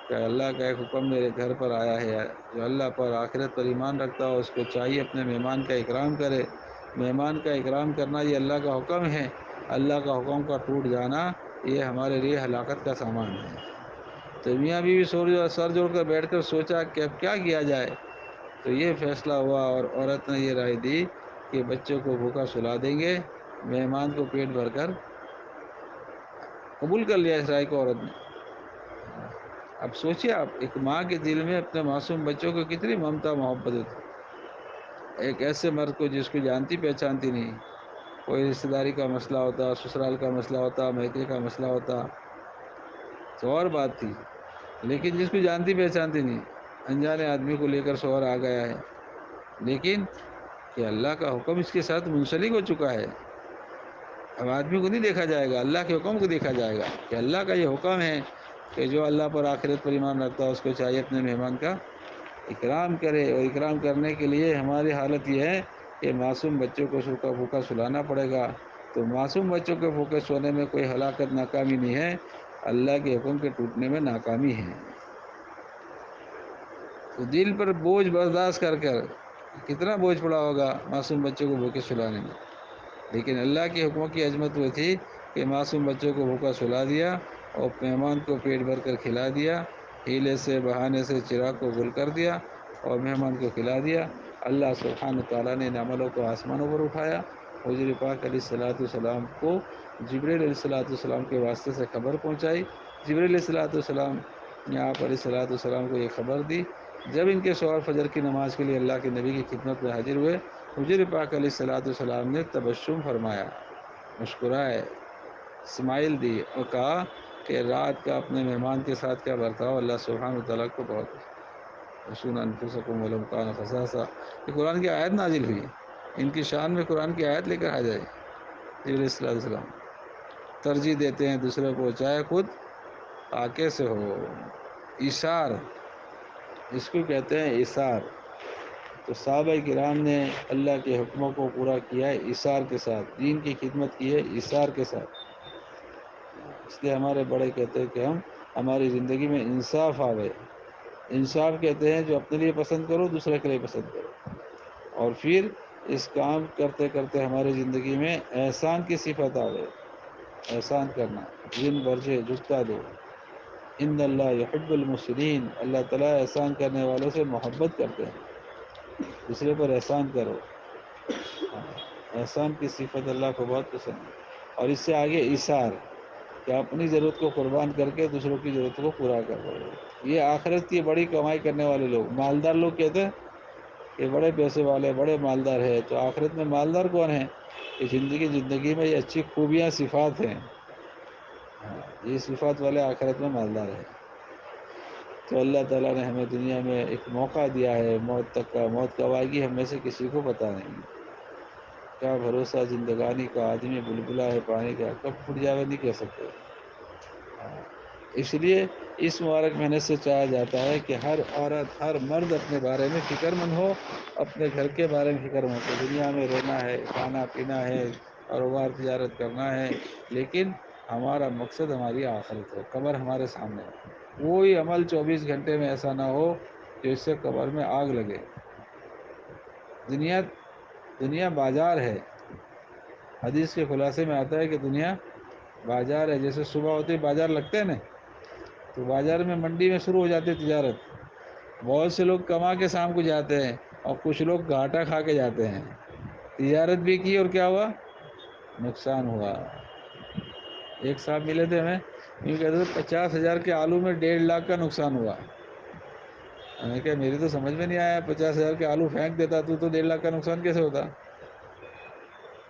کہ اللہ کا ایک حکم میرے گھر پر آیا ہے، جو اللہ پر آخرت پر ایمان رکھتا ہو اس کو چاہیے اپنے مہمان کا اکرام کرے، مہمان کا اکرام کرنا یہ اللہ کا حکم ہے، اللہ کا حکم کا ٹوٹ جانا یہ ہمارے لیے ہلاکت کا سامان ہے۔ تو میاں بیوی سر جوڑ کر بیٹھ کر سوچا کہ اب کیا کیا جائے، تو یہ فیصلہ ہوا، اور عورت نے یہ رائے دی کہ بچوں کو بھوکا سلا دیں گے، مہمان کو پیٹ بھر کر قبول کر لیا اس رائے کو عورت نے۔ اب سوچیے آپ، ایک ماں کے دل میں اپنے معصوم بچوں کو کتنی ممتا محبت ہوتی، ایک ایسے مرد کو جس کو جانتی پہچانتی نہیں، کوئی رشتہ داری کا مسئلہ ہوتا، سسرال کا مسئلہ ہوتا، میکے کا مسئلہ ہوتا تو اور بات تھی، لیکن جس کو جانتی پہچانتی نہیں، انجانے آدمی کو لے کر شوہر آ گیا ہے، لیکن کہ اللہ کا حکم اس کے ساتھ منسلک ہو چکا ہے، اب آدمی کو نہیں دیکھا جائے گا، اللہ کے حکم کو دیکھا جائے گا، کہ اللہ کا یہ حکم ہے کہ جو اللہ پر آخرت پر ایمان رکھتا ہے اس کو چاہیے اپنے مہمان کا اکرام کرے، اور اکرام کرنے کے لیے ہماری حالت یہ ہے کہ معصوم بچوں کو سوکھا بھوکا سلانا پڑے گا، تو معصوم بچوں کے بھوکے سونے میں کوئی ہلاکت ناکامی نہیں ہے، اللہ کے حکم کے ٹوٹنے میں ناکامی ہے۔ تو دل پر بوجھ برداشت کر کر کتنا بوجھ پڑا ہوگا معصوم بچوں کو بھوکے سلانے میں، لیکن اللہ کے حکموں کی عظمت وہ تھی کہ معصوم بچوں کو بھوکا سلا دیا اور مہمان کو پیٹ بھر کر کھلا دیا، ہیلے سے بہانے سے چراغ کو گل کر دیا اور مہمان کو کھلا دیا۔ اللہ سبحانہ تعالیٰ نے ان عملوں کو آسمانوں پر اٹھایا۔ حضور پاک علیہ الصلوۃ والسلام کو جبریل علیہ الصلوۃ والسلام کے واسطے سے خبر پہنچائی۔ جبریل علیہ الصلوۃ والسلام نے آپ علیہ الصلوۃ والسلام کو یہ خبر دی۔ جب ان کے شوہر فجر کی نماز کے لیے اللہ کے نبی کی خدمت میں حاضر ہوئے، حضور پاک علیہ الصلوۃ والسلام نے تبسم فرمایا، مسکرائے، اسمائل دی اور کہا کہ رات کا اپنے مہمان کے ساتھ کیا برتاؤ اللہ سبحانہ تعالیٰ کو بہت حسون انفسکم ولو کان خصاصہ۔ یہ قرآن کی آیت نازل ہوئی، ان کی شان میں قرآن کی آیت لے کر آ جائے۔ جبریل علیہ الصلوۃ والسلام ترجیح دیتے ہیں دوسرے کو چاہے خود آکے سے ہو۔ ایثار، اس کو کہتے ہیں ایثار۔ تو صحابہ کرام نے اللہ کے حکموں کو پورا کیا ہے ایثار کے ساتھ، دین کی خدمت کی ہے ایثار کے ساتھ۔ اس لیے ہمارے بڑے کہتے ہیں کہ ہماری زندگی میں انصاف آوے۔ انصاف کہتے ہیں جو اپنے لیے پسند کرو دوسرے کے لیے پسند کرو، اور پھر اس کام کرتے کرتے ہماری زندگی میں احسان کی صفت آوے۔ احسان کرنا، دن برجے جھکتا دو، ان اللہ یحب المحسنین، اللہ تعالیٰ احسان کرنے والوں سے محبت کرتے ہیں۔ دوسرے پر احسان کرو، احسان کی صفت اللہ کو بہت پسند ہے۔ اور اس سے آگے ایثار، کہ اپنی ضرورت کو قربان کر کے دوسروں کی ضرورت کو پورا کر دو۔ یہ آخرت کی بڑی کمائی کرنے والے لوگ، مالدار لوگ کہتے ہیں کہ بڑے پیسے والے بڑے مالدار ہے، تو آخرت میں مالدار کون ہے؟ کہ زندگی میں یہ اچھی خوبیاں صفات ہیں، یہ صفات والے آخرت میں مالدار ہے۔ تو اللہ تعالیٰ نے ہمیں دنیا میں ایک موقع دیا ہے موت تک کا، موت کب آئے گی ہم میں سے کسی کو پتہ نہیں۔ کیا بھروسہ زندگانی کا، آدمی بلبلا ہے پانی کا، کب پھٹ جاوے نہیں کہہ سکتے۔ اس لیے اس مبارک محنت سے چاہا جاتا ہے کہ ہر عورت ہر مرد اپنے بارے میں فکر مند ہو، اپنے گھر کے بارے میں فکر مند ہو۔ دنیا میں رہنا ہے، کھانا پینا ہے، کاروبار تجارت کرنا ہے، لیکن ہمارا مقصد ہماری آخرت ہو، قبر ہمارے سامنے ہو۔ کوئی عمل 24 گھنٹے میں ایسا نہ ہو جو اس سے قبر میں آگ لگے۔ دنیا بازار ہے، حدیث کے خلاصے میں آتا ہے کہ دنیا بازار ہے۔ جیسے صبح ہوتے ہی بازار لگتے ہیں نا، تو بازار میں منڈی میں شروع ہو جاتی ہے تجارت۔ بہت سے لوگ کما کے شام کو جاتے ہیں اور کچھ لوگ گھاٹا کھا کے جاتے ہیں۔ تجارت بھی کی اور کیا ہوا؟ نقصان ہوا۔ ایک صاحب ملے تھے ہمیں، یوں کہتے تھے 50,000 کے آلو میں 1.5 لاکھ کا نقصان ہوا۔ میں نے کہا میری تو سمجھ میں نہیں آیا، 50,000 کے آلو پھینک دیتا تو 1.5 لاکھ کا نقصان کیسے ہوتا؟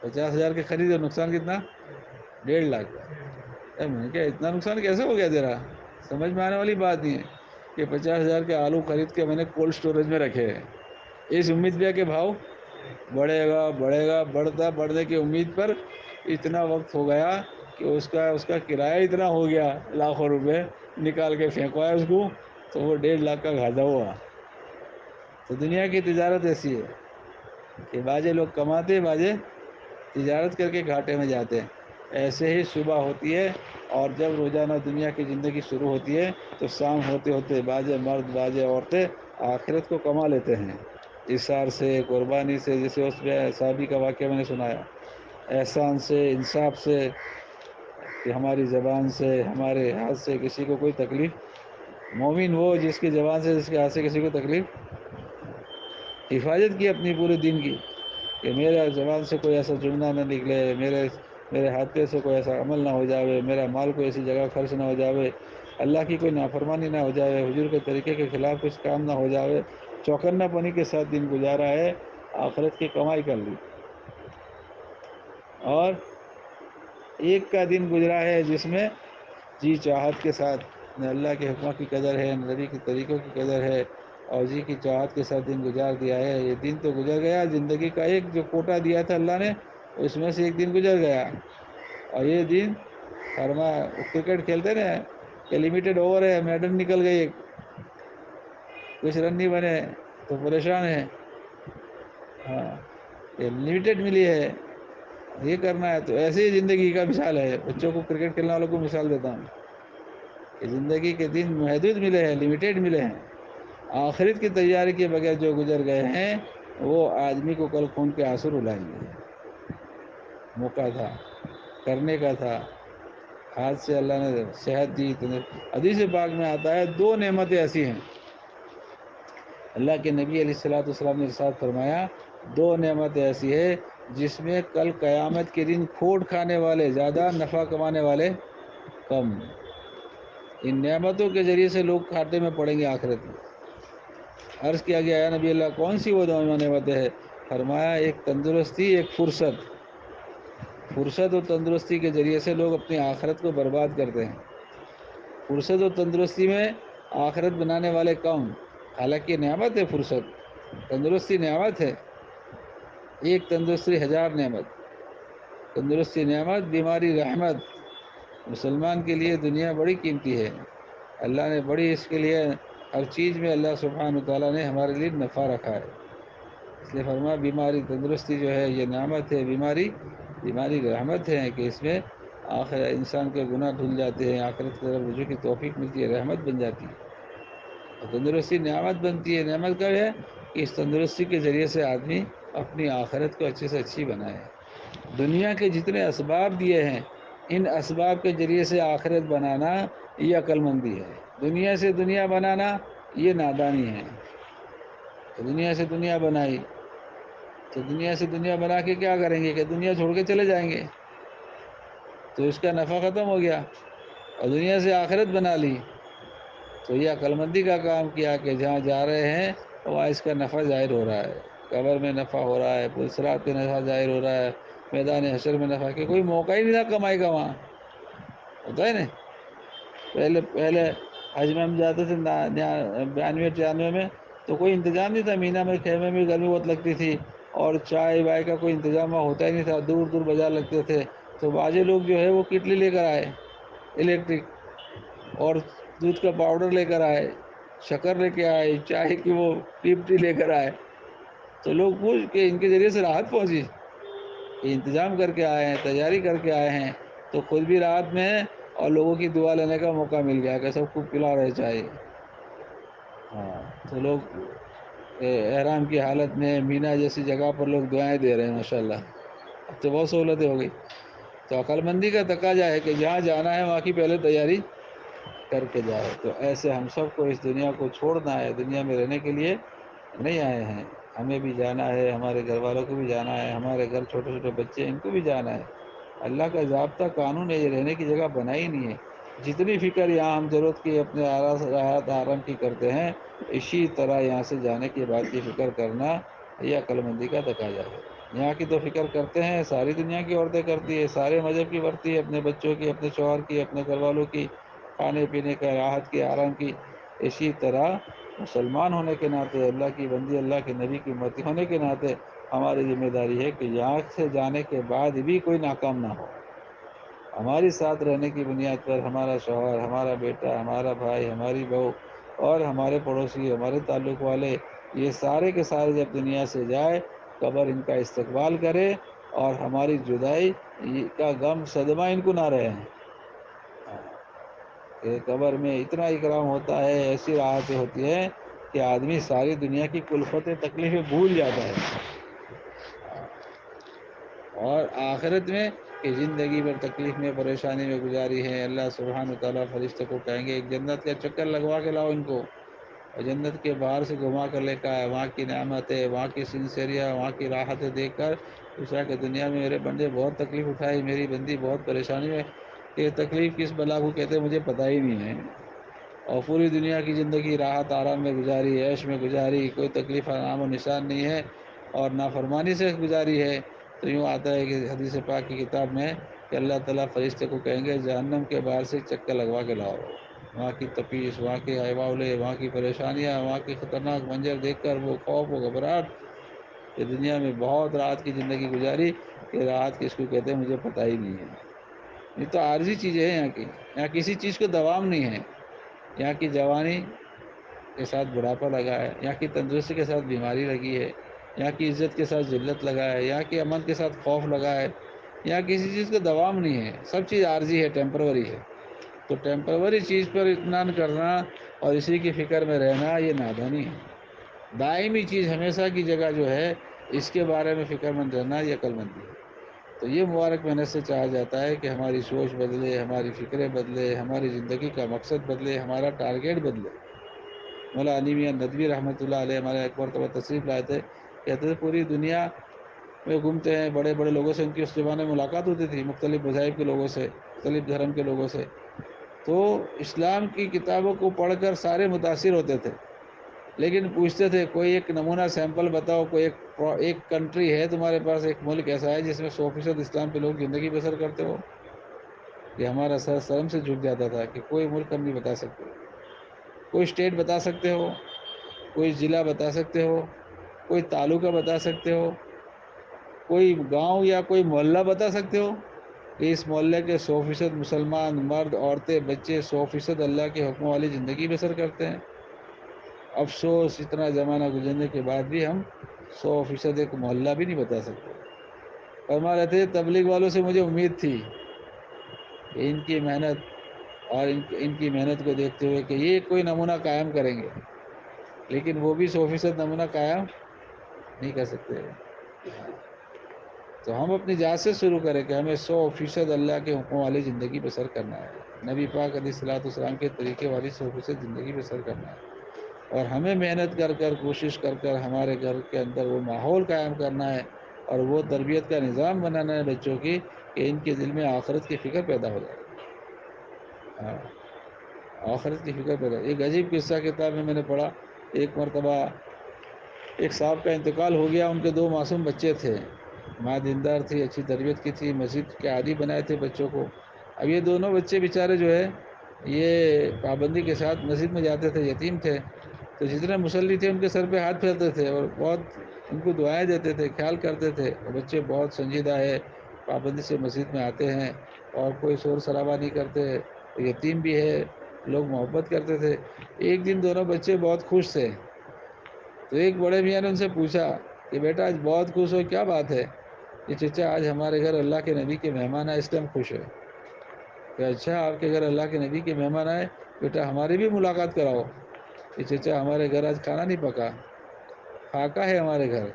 50,000 کے خریدے، نقصان کتنا؟ 1.5 لاکھ کا۔ میں نے کہا اتنا نقصان کیسے ہو گیا تیرا؟ سمجھ میں آنے والی بات نہیں ہے کہ 50,000 کے آلو خرید کے میں نے کولڈ سٹوریج میں رکھے ہیں، اس امید پہ کہ بھاؤ بڑھے گا بڑھے گا، بڑھنے کی امید پر اتنا وقت ہو گیا کہ اس کا کرایہ اتنا ہو گیا، لاکھوں روپے نکال کے پھینکوایا اس کو، تو وہ 1.5 لاکھ کا گھاٹا ہوا۔ تو دنیا کی تجارت ایسی ہے کہ بعضے لوگ کماتے، بعضے تجارت کر کے گھاٹے میں جاتے ہیں۔ ایسے ہی صبح ہوتی ہے اور جب روزانہ دنیا کی زندگی شروع ہوتی ہے تو شام ہوتے ہوتے بعضے مرد بعضے عورتیں آخرت کو کما لیتے ہیں، اثار سے، قربانی سے، جیسے اس میں صحابی کا واقعہ میں نے سنایا، احسان سے، انصاف سے، کہ ہماری زبان سے، ہمارے ہاتھ سے کسی کو کوئی تکلیف، مومن وہ جس کی زبان سے، جس کے ہاتھ سے کسی کو تکلیف، حفاظت کی اپنی پورے دن کی، کہ میرا زبان سے کوئی ایسا جملہ نہ نکلے، میرے ہاتھے سے کوئی ایسا عمل نہ ہو جاوے، میرا مال کوئی ایسی جگہ خرچ نہ ہو جاوے، اللہ کی کوئی نافرمانی نہ ہو جاوے، حضور کے طریقے کے خلاف کچھ کام نہ ہو جاوے۔ چوکنا پنی کے ساتھ دن گزارا ہے، آخرت کی کمائی کر لی۔ اور ایک کا دن گزرا ہے جس میں جی چاہت کے ساتھ نہ اللہ کے حکموں کی قدر ہے، نہ نبی کے طریقوں کی قدر ہے، اور جی کی چاہت کے ساتھ دن گزار دیا ہے۔ یہ دن تو گزر گیا، زندگی کا ایک جو کوٹا دیا تھا اللہ نے، اس میں سے ایک دن گزر گیا، اور یہ دن فرمایا کرکٹ کھیلتے نا کہ لمیٹڈ اوور ہے، میڈن نکل گئی، کچھ رن نہیں بنے تو پریشان ہے، ہاں یہ لمیٹڈ ملی ہے، یہ کرنا ہے۔ تو ایسے ہی زندگی کا مثال ہے، بچوں کو کرکٹ کھیلنے والوں کو مثال دیتا ہوں کہ زندگی کے دن محدود ملے ہیں، لمیٹڈ ملے ہیں۔ آخرت کی تیاری کے بغیر جو گزر گئے ہیں وہ آدمی کو کل خون کے آنسو رلائیں گے۔ موقع تھا، کرنے کا تھا، ہاتھ سے اللہ نے صحت دی. حدیث پاک میں آتا ہے دو نعمتیں ایسی ہیں، اللہ کے نبی علیہ الصلوۃ والسلام نے ارشاد فرمایا دو نعمتیں ایسی ہے جس میں کل قیامت کے دن کھوٹ کھانے والے زیادہ، نفع کمانے والے کم. ان نعمتوں کے ذریعے سے لوگ کھاتے میں پڑیں گے آخرت میں. عرض کیا گیا یا نبی اللہ کون سی وہ دو نعمتیں ہے؟ فرمایا ایک تندرستی، ایک فرصت. فرصت اور تندرستی کے ذریعے سے لوگ اپنی آخرت کو برباد کرتے ہیں. فرصت اور تندرستی میں آخرت بنانے والے کم. حالانکہ نعمت ہے فرصت، تندرستی نعمت ہے. ایک تندرستی ہزار نعمت. تندرستی نعمت، بیماری رحمت. مسلمان کے لیے دنیا بڑی قیمتی ہے. اللہ نے بڑی اس کے لیے ہر چیز میں اللہ سبحانہ وتعالیٰ نے ہمارے لیے نفع رکھا ہے. اس لیے فرمایا بیماری تندرستی جو ہے یہ نعمت ہے، بیماری رحمت ہے کہ اس میں آخر انسان کے گناہ دھل جاتے ہیں، آخرت کی طرف رجوع کی توفیق ملتی ہے، رحمت بن جاتی ہے. اور تندرستی نعمت بنتی ہے. نعمت کب ہے کہ اس تندرستی کے ذریعے سے آدمی اپنی آخرت کو اچھے سے اچھی بنائے. دنیا کے جتنے اسباب دیے ہیں ان اسباب کے ذریعے سے آخرت بنانا یہ عقل مندی ہے. دنیا سے دنیا بنانا یہ نادانی ہے. دنیا سے دنیا بنائی تو دنیا سے دنیا بنا کے کیا کریں گے کہ دنیا چھوڑ کے چلے جائیں گے تو اس کا نفع ختم ہو گیا. اور دنیا سے آخرت بنا لی تو یہ عقل مندی کا کام کیا کہ جہاں جا رہے ہیں وہاں اس کا نفع ظاہر ہو رہا ہے. قبر میں نفع ہو رہا ہے، پلسرات میں نفع ظاہر ہو رہا ہے، میدان حشر میں نفع کہ کوئی موقع ہی نہیں تھا کمائی کا. وہاں ہوتا ہے نا پہلے حج میں ہم جاتے تھے 92 93 میں تو کوئی انتظام نہیں تھا. مینا میں خیمے میں گرمی بہت لگتی تھی اور چائے وائے کا کوئی انتظام ہوتا ہی نہیں تھا. دور دور بازار لگتے تھے. تو باجے لوگ جو ہے وہ کٹلی لے کر آئے الیکٹرک، اور دودھ کا پاؤڈر لے کر آئے، شکر لے کے آئے، چائے کی وہ ٹیپٹی لے کر آئے. تو لوگ پوچھ کے ان کے ذریعے سے راحت پہنچی کہ انتظام کر کے آئے ہیں، تیاری کر کے آئے ہیں تو خود بھی راحت میں ہے اور لوگوں کی دعا لینے کا موقع مل گیا کہ سب کو پلا رہے چاہیے. ہاں تو لوگ احرام کی حالت میں مینا جیسی جگہ پر لوگ دعائیں دے رہے ہیں ماشاءاللہ. اب تو بہت سہولتیں ہو گئی. تو عقل مندی کا تقاضا ہے کہ جہاں جانا ہے وہاں کی پہلے تیاری کر کے جائے. تو ایسے ہم سب کو اس دنیا کو چھوڑنا ہے. دنیا میں رہنے کے لیے نہیں آئے ہیں. ہمیں بھی جانا ہے، ہمارے گھر والوں کو بھی جانا ہے، ہمارے گھر چھوٹے چھوٹے بچے ان کو بھی جانا ہے. اللہ کا ضابطہ قانون ہے، یہ رہنے کی جگہ بنائی نہیں ہے. جتنی فکر یہاں ہم ضرورت کی اپنے راحت آرام کی کرتے ہیں اسی طرح یہاں سے جانے کے بعد کی فکر کرنا یہ عقل مندی کا تقاضا ہے. یہاں کی تو فکر کرتے ہیں ساری دنیا کی عورتیں کرتی ہے، سارے مذہب کی برتی ہے، اپنے بچوں کی، اپنے شوہر کی، اپنے گھر والوں کی، کھانے پینے کا، راحت کی، آرام کی. اسی طرح مسلمان ہونے کے ناطے، اللہ کی بندی، اللہ کے نبی کی امتی ہونے کے ناطے ہماری ذمہ داری ہے کہ یہاں سے جانے کے بعد بھی کوئی ناکام نہ ہو. ہماری ساتھ رہنے کی بنیاد پر ہمارا شوہر، ہمارا بیٹا، ہمارا بھائی، ہماری بہو اور ہمارے پڑوسی، ہمارے تعلق والے یہ سارے کے سارے جب دنیا سے جائے قبر ان کا استقبال کرے اور ہماری جدائی کا غم صدمہ ان کو نہ رہے. کہ قبر میں اتنا اکرام ہوتا ہے، ایسی راحتیں ہوتی ہیں کہ آدمی ساری دنیا کی کلفتیں تکلیفیں بھول جاتا ہے. اور آخرت میں کہ زندگی بھر تکلیف میں پریشانی میں گزاری ہے، اللہ سبحانہ وتعالیٰ فرشتوں کو کہیں گے ایک جنت کا چکر لگوا کے لاؤ ان کو، اور جنت کے باہر سے گھما کر لے کر آئے. وہاں کی نعمتیں، وہاں کی سنسیریاں، وہاں کی راحتیں دیکھ کر دوسرا کہ دنیا میں میرے بندے بہت تکلیف اٹھائی، میری بندی بہت پریشانی میں، کہ تکلیف کس بلا کو کہتے ہیں مجھے پتہ ہی نہیں ہے. اور پوری دنیا کی زندگی راحت آرام میں گزاری، عیش میں گزاری، کوئی تکلیف نام و نشان نہیں ہے اور نافرمانی سے گزاری ہے. تو یوں آتا ہے کہ حدیث پاک کی کتاب میں کہ اللہ تعالیٰ فرشتے کو کہیں گے جہنم کے باہر سے چکر لگوا کے لاؤ. وہاں کی تپیش، وہاں کے ہواولے، وہاں کی پریشانیاں، وہاں کی خطرناک منظر دیکھ کر وہ خوف و گھبراہٹ کہ دنیا میں بہت راحت کی زندگی گزاری کہ راحت کس کو کہتے ہیں مجھے پتہ ہی نہیں ہے. یہ تو عارضی چیزیں ہیں. یہاں کسی چیز کو دوام نہیں ہے. یہاں کی جوانی کے ساتھ بڑھاپا لگا ہے، یہاں کی تندرستی کے ساتھ بیماری لگی ہے، یہاں کی عزت کے ساتھ ذلت لگا ہے، یہاں کے امن کے ساتھ خوف لگا ہے. یہاں کسی چیز کا دوام نہیں ہے. سب چیز عارضی ہے، ٹیمپروری ہے. تو ٹیمپروری چیز پر اطمینان کرنا اور اسی کی فکر میں رہنا یہ نادانی ہے. دائمی چیز ہمیشہ کی جگہ جو ہے اس کے بارے میں فکر مند رہنا یہ عقل مندی ہے. تو یہ مبارک محنت سے چاہا جاتا ہے کہ ہماری سوچ بدلے، ہماری فکریں بدلے، ہماری زندگی کا مقصد بدلے، ہمارا ٹارگیٹ بدلے۔ مولا علی میاں ندوی رحمۃ اللہ علیہ ہمارے ایک مرتبہ تشریف لائے تھے، کہتے تھے پوری دنیا میں گھومتے ہیں، بڑے بڑے لوگوں سے ان کی اس زمانے میں ملاقات ہوتی تھی، مختلف مذاہب کے لوگوں سے، مختلف دھرم کے لوگوں سے، تو اسلام کی کتابوں کو پڑھ کر سارے متاثر ہوتے تھے، لیکن پوچھتے تھے کوئی ایک نمونہ سیمپل بتاؤ، کوئی ایک کنٹری ہے تمہارے پاس، ایک ملک ایسا ہے جس میں 100% اسلام پہ لوگ زندگی بسر کرتے ہو؟ کہ ہمارا سر شرم سے جھک جاتا تھا کہ کوئی ملک ہم نہیں بتا سکتے۔ کوئی اسٹیٹ بتا سکتے ہو؟ کوئی ضلع بتا سکتے ہو؟ کوئی تعلقہ بتا سکتے ہو؟ کوئی گاؤں یا کوئی محلہ بتا سکتے ہو کہ اس محلے کے 100% مسلمان مرد عورتیں بچے 100% اللہ کے حکم والی زندگی بسر کرتے ہیں؟ افسوس اتنا زمانہ گزرنے کے بعد بھی ہم 100% ایک محلہ بھی نہیں بتا سکتے۔ فرما رہے تھے تبلیغ والوں سے مجھے امید تھی کہ ان کی محنت اور ان کی محنت کو دیکھتے ہوئے کہ یہ کوئی نمونہ قائم کریں گے، لیکن وہ بھی 100% نمونہ قائم نہیں کر سکتے۔ تو ہم اپنی ذات سے شروع کریں کہ ہمیں 100% اللہ کے حکم والی زندگی بسر کرنا ہے، نبی پاک علیہ الصلوۃ والسلام کے طریقے والی 100% زندگی بسر کرنا ہے، اور ہمیں محنت کر کر کوشش کر کر ہمارے گھر کے اندر وہ ماحول قائم کرنا ہے اور وہ تربیت کا نظام بنانا ہے بچوں کی کہ ان کے دل میں آخرت کی فکر پیدا ہو جائے۔ ہاں، آخرت کی فکر پیدا۔ ایک عجیب قصہ کتاب میں نے پڑھا، ایک مرتبہ ایک صاحب کا انتقال ہو گیا، ان کے 2 معصوم بچے تھے، ماں دیندار تھی، اچھی تربیت کی تھی، مسجد کے عادی بنائے تھے بچوں کو۔ اب یہ دونوں بچے بیچارے جو ہے یہ پابندی کے ساتھ مسجد میں جاتے تھے، یتیم تھے، تو جتنے مصلی تھے ان کے سر پہ ہاتھ پھیرتے تھے اور بہت ان کو دعائیں دیتے تھے، خیال کرتے تھے، اور بچے بہت سنجیدہ ہے، پابندی سے مسجد میں آتے ہیں اور کوئی شور شرابہ نہیں کرتے، یتیم بھی ہے، لوگ محبت کرتے تھے۔ ایک دن دونوں بچے بہت خوش تھے، تو ایک بڑے میاں نے ان سے پوچھا کہ بیٹا آج بہت خوش ہو، کیا بات ہے؟ کہ چچا آج ہمارے گھر اللہ کے نبی کے مہمان آئے، اس لیے ہم خوش ہیں۔ کہ اچھا آپ کے گھر اللہ کے نبی کے مہمان آئے، بیٹا ہماری بھی ملاقات کراؤ۔ کہ چچا ہمارے گھر آج کھانا نہیں پکا، فاقہ ہے ہمارے گھر،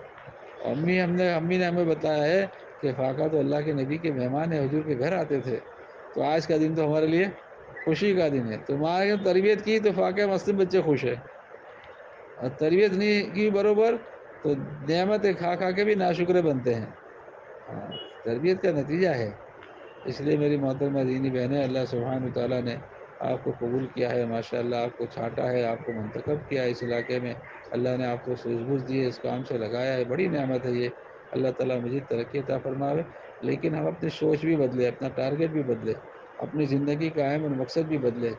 امی نے ہمیں بتایا ہے کہ فاقہ تو اللہ کے نبی کے مہمان ہیں، حضور کے گھر آتے تھے، تو آج کا دن تو ہمارے لیے خوشی کا دن ہے۔ تو ماں نے تربیت کی تو فاقہ مسلم بچے خوش ہیں، اور تربیت نہیں کی برابر تو نعمتیں کھا کھا کے بھی ناشکرے بنتے ہیں۔ تربیت کا نتیجہ ہے۔ اس لیے میری محترمہ دینی بہنیں، اللہ سبحانہ تعالیٰ نے آپ کو قبول کیا ہے، ماشاءاللہ آپ کو چھانٹا ہے، آپ کو منتخب کیا ہے اس علاقے میں، اللہ نے آپ کو سوجھ بوجھ دی ہے، اس کام سے لگایا ہے، بڑی نعمت ہے یہ۔ اللہ تعالیٰ مزید ترقی عطا فرماوے، لیکن ہم اپنی سوچ بھی بدلے، اپنا ٹارگیٹ بھی بدلے، اپنی زندگی کا اہم اور مقصد بھی بدلے،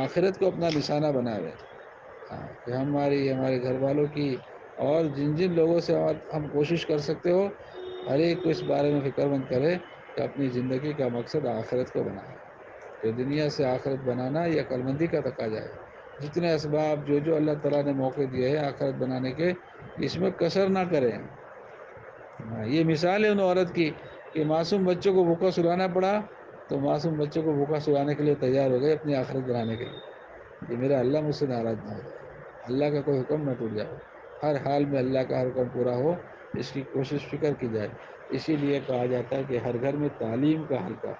آخرت کو اپنا نشانہ بنائے، کہ ہمارے گھر والوں کی اور جن جن لوگوں سے ہم کوشش کر سکتے ہو، ہر ایک کو اس بارے میں فکر مند کرے کہ اپنی زندگی کا مقصد آخرت کو بنائے، کہ دنیا سے آخرت بنانا یہ عقلمندی کا تقاضا ہے۔ جتنے اسباب جو اللہ تعالیٰ نے موقع دیے ہیں آخرت بنانے کے، اس میں کسر نہ کریں۔ یہ مثال ہے ان عورت کی کہ معصوم بچوں کو بھوکا سلانا پڑا، تو معصوم بچوں کو بھوکا سلانے کے لیے تیار ہو گئے اپنی آخرت بنانے کے لیے، کہ میرا اللہ مجھ سے ناراض نہ ہو جائے، اللہ کا کوئی حکم نہ ٹوٹ جائے، ہر حال میں اللہ کا ہر حکم پورا ہو، اس کی کوشش فکر کی جائے۔ اسی لیے کہا جاتا ہے کہ ہر گھر میں تعلیم کا حلقہ،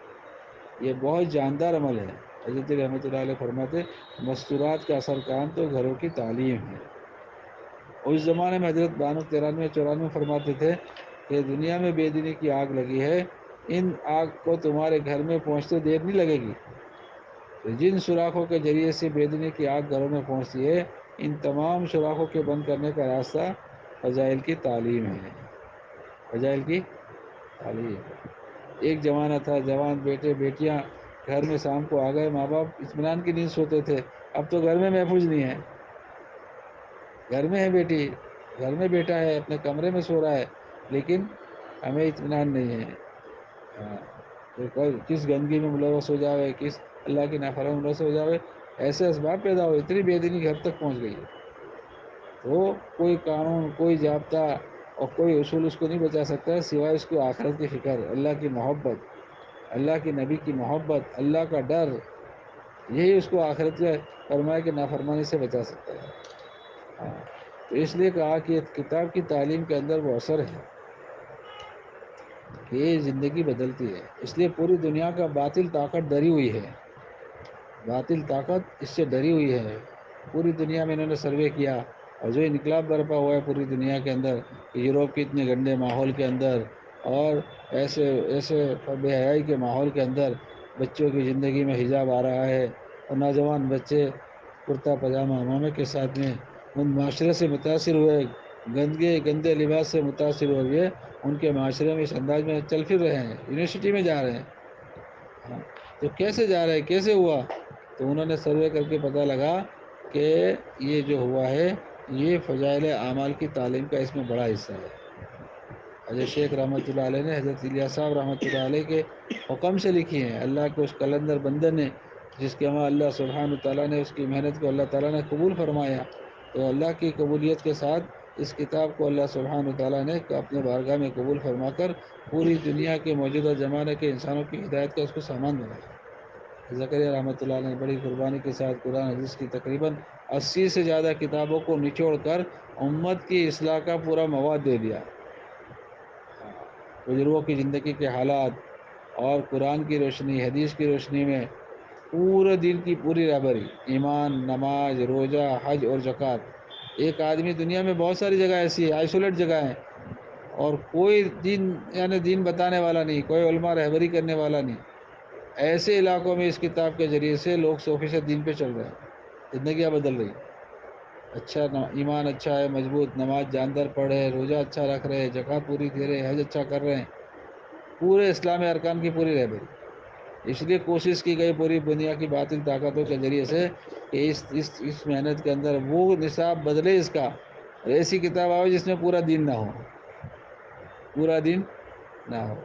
یہ بہت جاندار عمل ہے۔ حضرت رحمۃ اللہ علیہ فرماتے مستورات کا اثر کام تو گھروں کی تعلیم ہے۔ اس زمانے میں حضرت بانو 93-94 فرماتے تھے کہ دنیا میں بے دینی کی آگ لگی ہے، ان آگ کو تمہارے گھر میں پہنچتے دیر نہیں لگے گی۔ جن سوراخوں کے ذریعے سے بے دینی کی آگ گھروں میں پہنچتی ہے، ان تمام سوراخوں کے بند کرنے کا راستہ فضائل کی تعلیم ہے، فضائل کی تعلیم۔ ایک زمانہ تھا جوان بیٹے بیٹیاں گھر میں شام کو آ گئے، ماں باپ اطمینان کی نیند سوتے تھے، اب تو گھر میں محفوظ نہیں ہے، گھر میں ہے بیٹی، گھر میں بیٹا ہے، اپنے کمرے میں سو رہا ہے، لیکن ہمیں اطمینان نہیں ہے۔ کس گندگی میں ملوث ہو جاوے، کس اللہ کی نافرمانی میں ملوث ہو جاوے، ایسے اسباب پیدا ہو، اتنی بے دینی گھر تک پہنچ گئی ہے۔ تو کوئی قانون، کوئی ضابطہ اور کوئی اصول اس کو نہیں بچا سکتا ہے سوائے اس کو آخرت کی فکر، اللہ کی محبت، اللہ کے نبی کی محبت، اللہ کا ڈر، یہی اس کو آخرت کے فرمائے کہ نافرمانی سے بچا سکتا ہے۔ تو اس لیے کہا کہ کتاب کی تعلیم کے اندر وہ اثر ہے۔ کہ یہ زندگی بدلتی ہے. اس لیے پوری دنیا کا باطل طاقت ڈری ہوئی ہے، باطل طاقت اس سے ڈری ہوئی ہے. پوری دنیا میں انہوں نے سروے کیا، اور جو انقلاب برپا ہوا ہے پوری دنیا کے اندر، یوروپ کے اتنے گندے ماحول کے اندر اور ایسے بے حیائی کے ماحول کے اندر بچوں کی زندگی میں حجاب آ رہا ہے، اور نوجوان بچے کرتا پاجامہ امامے کے ساتھ میں ان معاشرے سے متاثر ہوئے، گندے لباس سے متاثر ہوئے ان کے معاشرے میں اس انداز میں چل پھر رہے ہیں، یونیورسٹی میں جا رہے ہیں. ہاں، تو کیسے جا رہے ہیں، کیسے ہوا؟ تو انہوں نے سروے کر کے پتہ لگا کہ یہ جو ہوا ہے یہ فضائل اعمال کی تعلیم کا اس میں بڑا حصہ ہے. حضرت شیخ رحمۃ اللہ علیہ نے حضرت الیاس صاحب رحمۃ اللہ علیہ کے حکم سے لکھی ہیں. اللہ کے اس قلندر بندے نے جس کے وہاں اللہ سبحانہ تعالیٰ نے اس کی محنت کو اللہ تعالیٰ نے قبول فرمایا، تو اللہ کی قبولیت کے ساتھ اس کتاب کو اللہ سبحانہ تعالیٰ نے اپنے بارگاہ میں قبول فرما کر پوری دنیا کے موجودہ زمانے کے انسانوں کی ہدایت کا اس کو سامان بنایا. زکریا رحمۃ اللہ نے بڑی قربانی کے ساتھ قرآن حدیث کی تقریباً 80 سے زیادہ کتابوں کو نچوڑ کر امت کی اصلاح کا پورا مواد دے دیا. بزرگوں کی زندگی کے حالات اور قرآن کی روشنی، حدیث کی روشنی میں پورے دن کی پوری رہبری، ایمان، نماز، روزہ، حج اور زکوٰۃ. ایک آدمی دنیا میں بہت ساری جگہ ایسی ہے، آئسولیٹ جگہ ہیں، اور کوئی دین بتانے والا نہیں، کوئی علماء رہبری کرنے والا نہیں. ایسے علاقوں میں اس کتاب کے ذریعے سے لوگ 100% دین پہ چل رہے ہیں، زندگیاں بدل رہی. اچھا ایمان اچھا ہے، مضبوط، نماز جاندار پڑھ رہے، روزہ اچھا رکھ رہے، زکوٰۃ پوری دے رہے، حج اچھا کر رہے ہیں، پورے اسلام ارکان کی پوری رہبری. اس لیے کوشش کی گئی پوری دنیا کی باطل طاقتوں کے ذریعے سے کہ اس محنت کے اندر وہ نصاب بدلے اس کا، ایسی کتاب آئے جس میں پورا دین نہ ہو، پورا دین نہ ہو.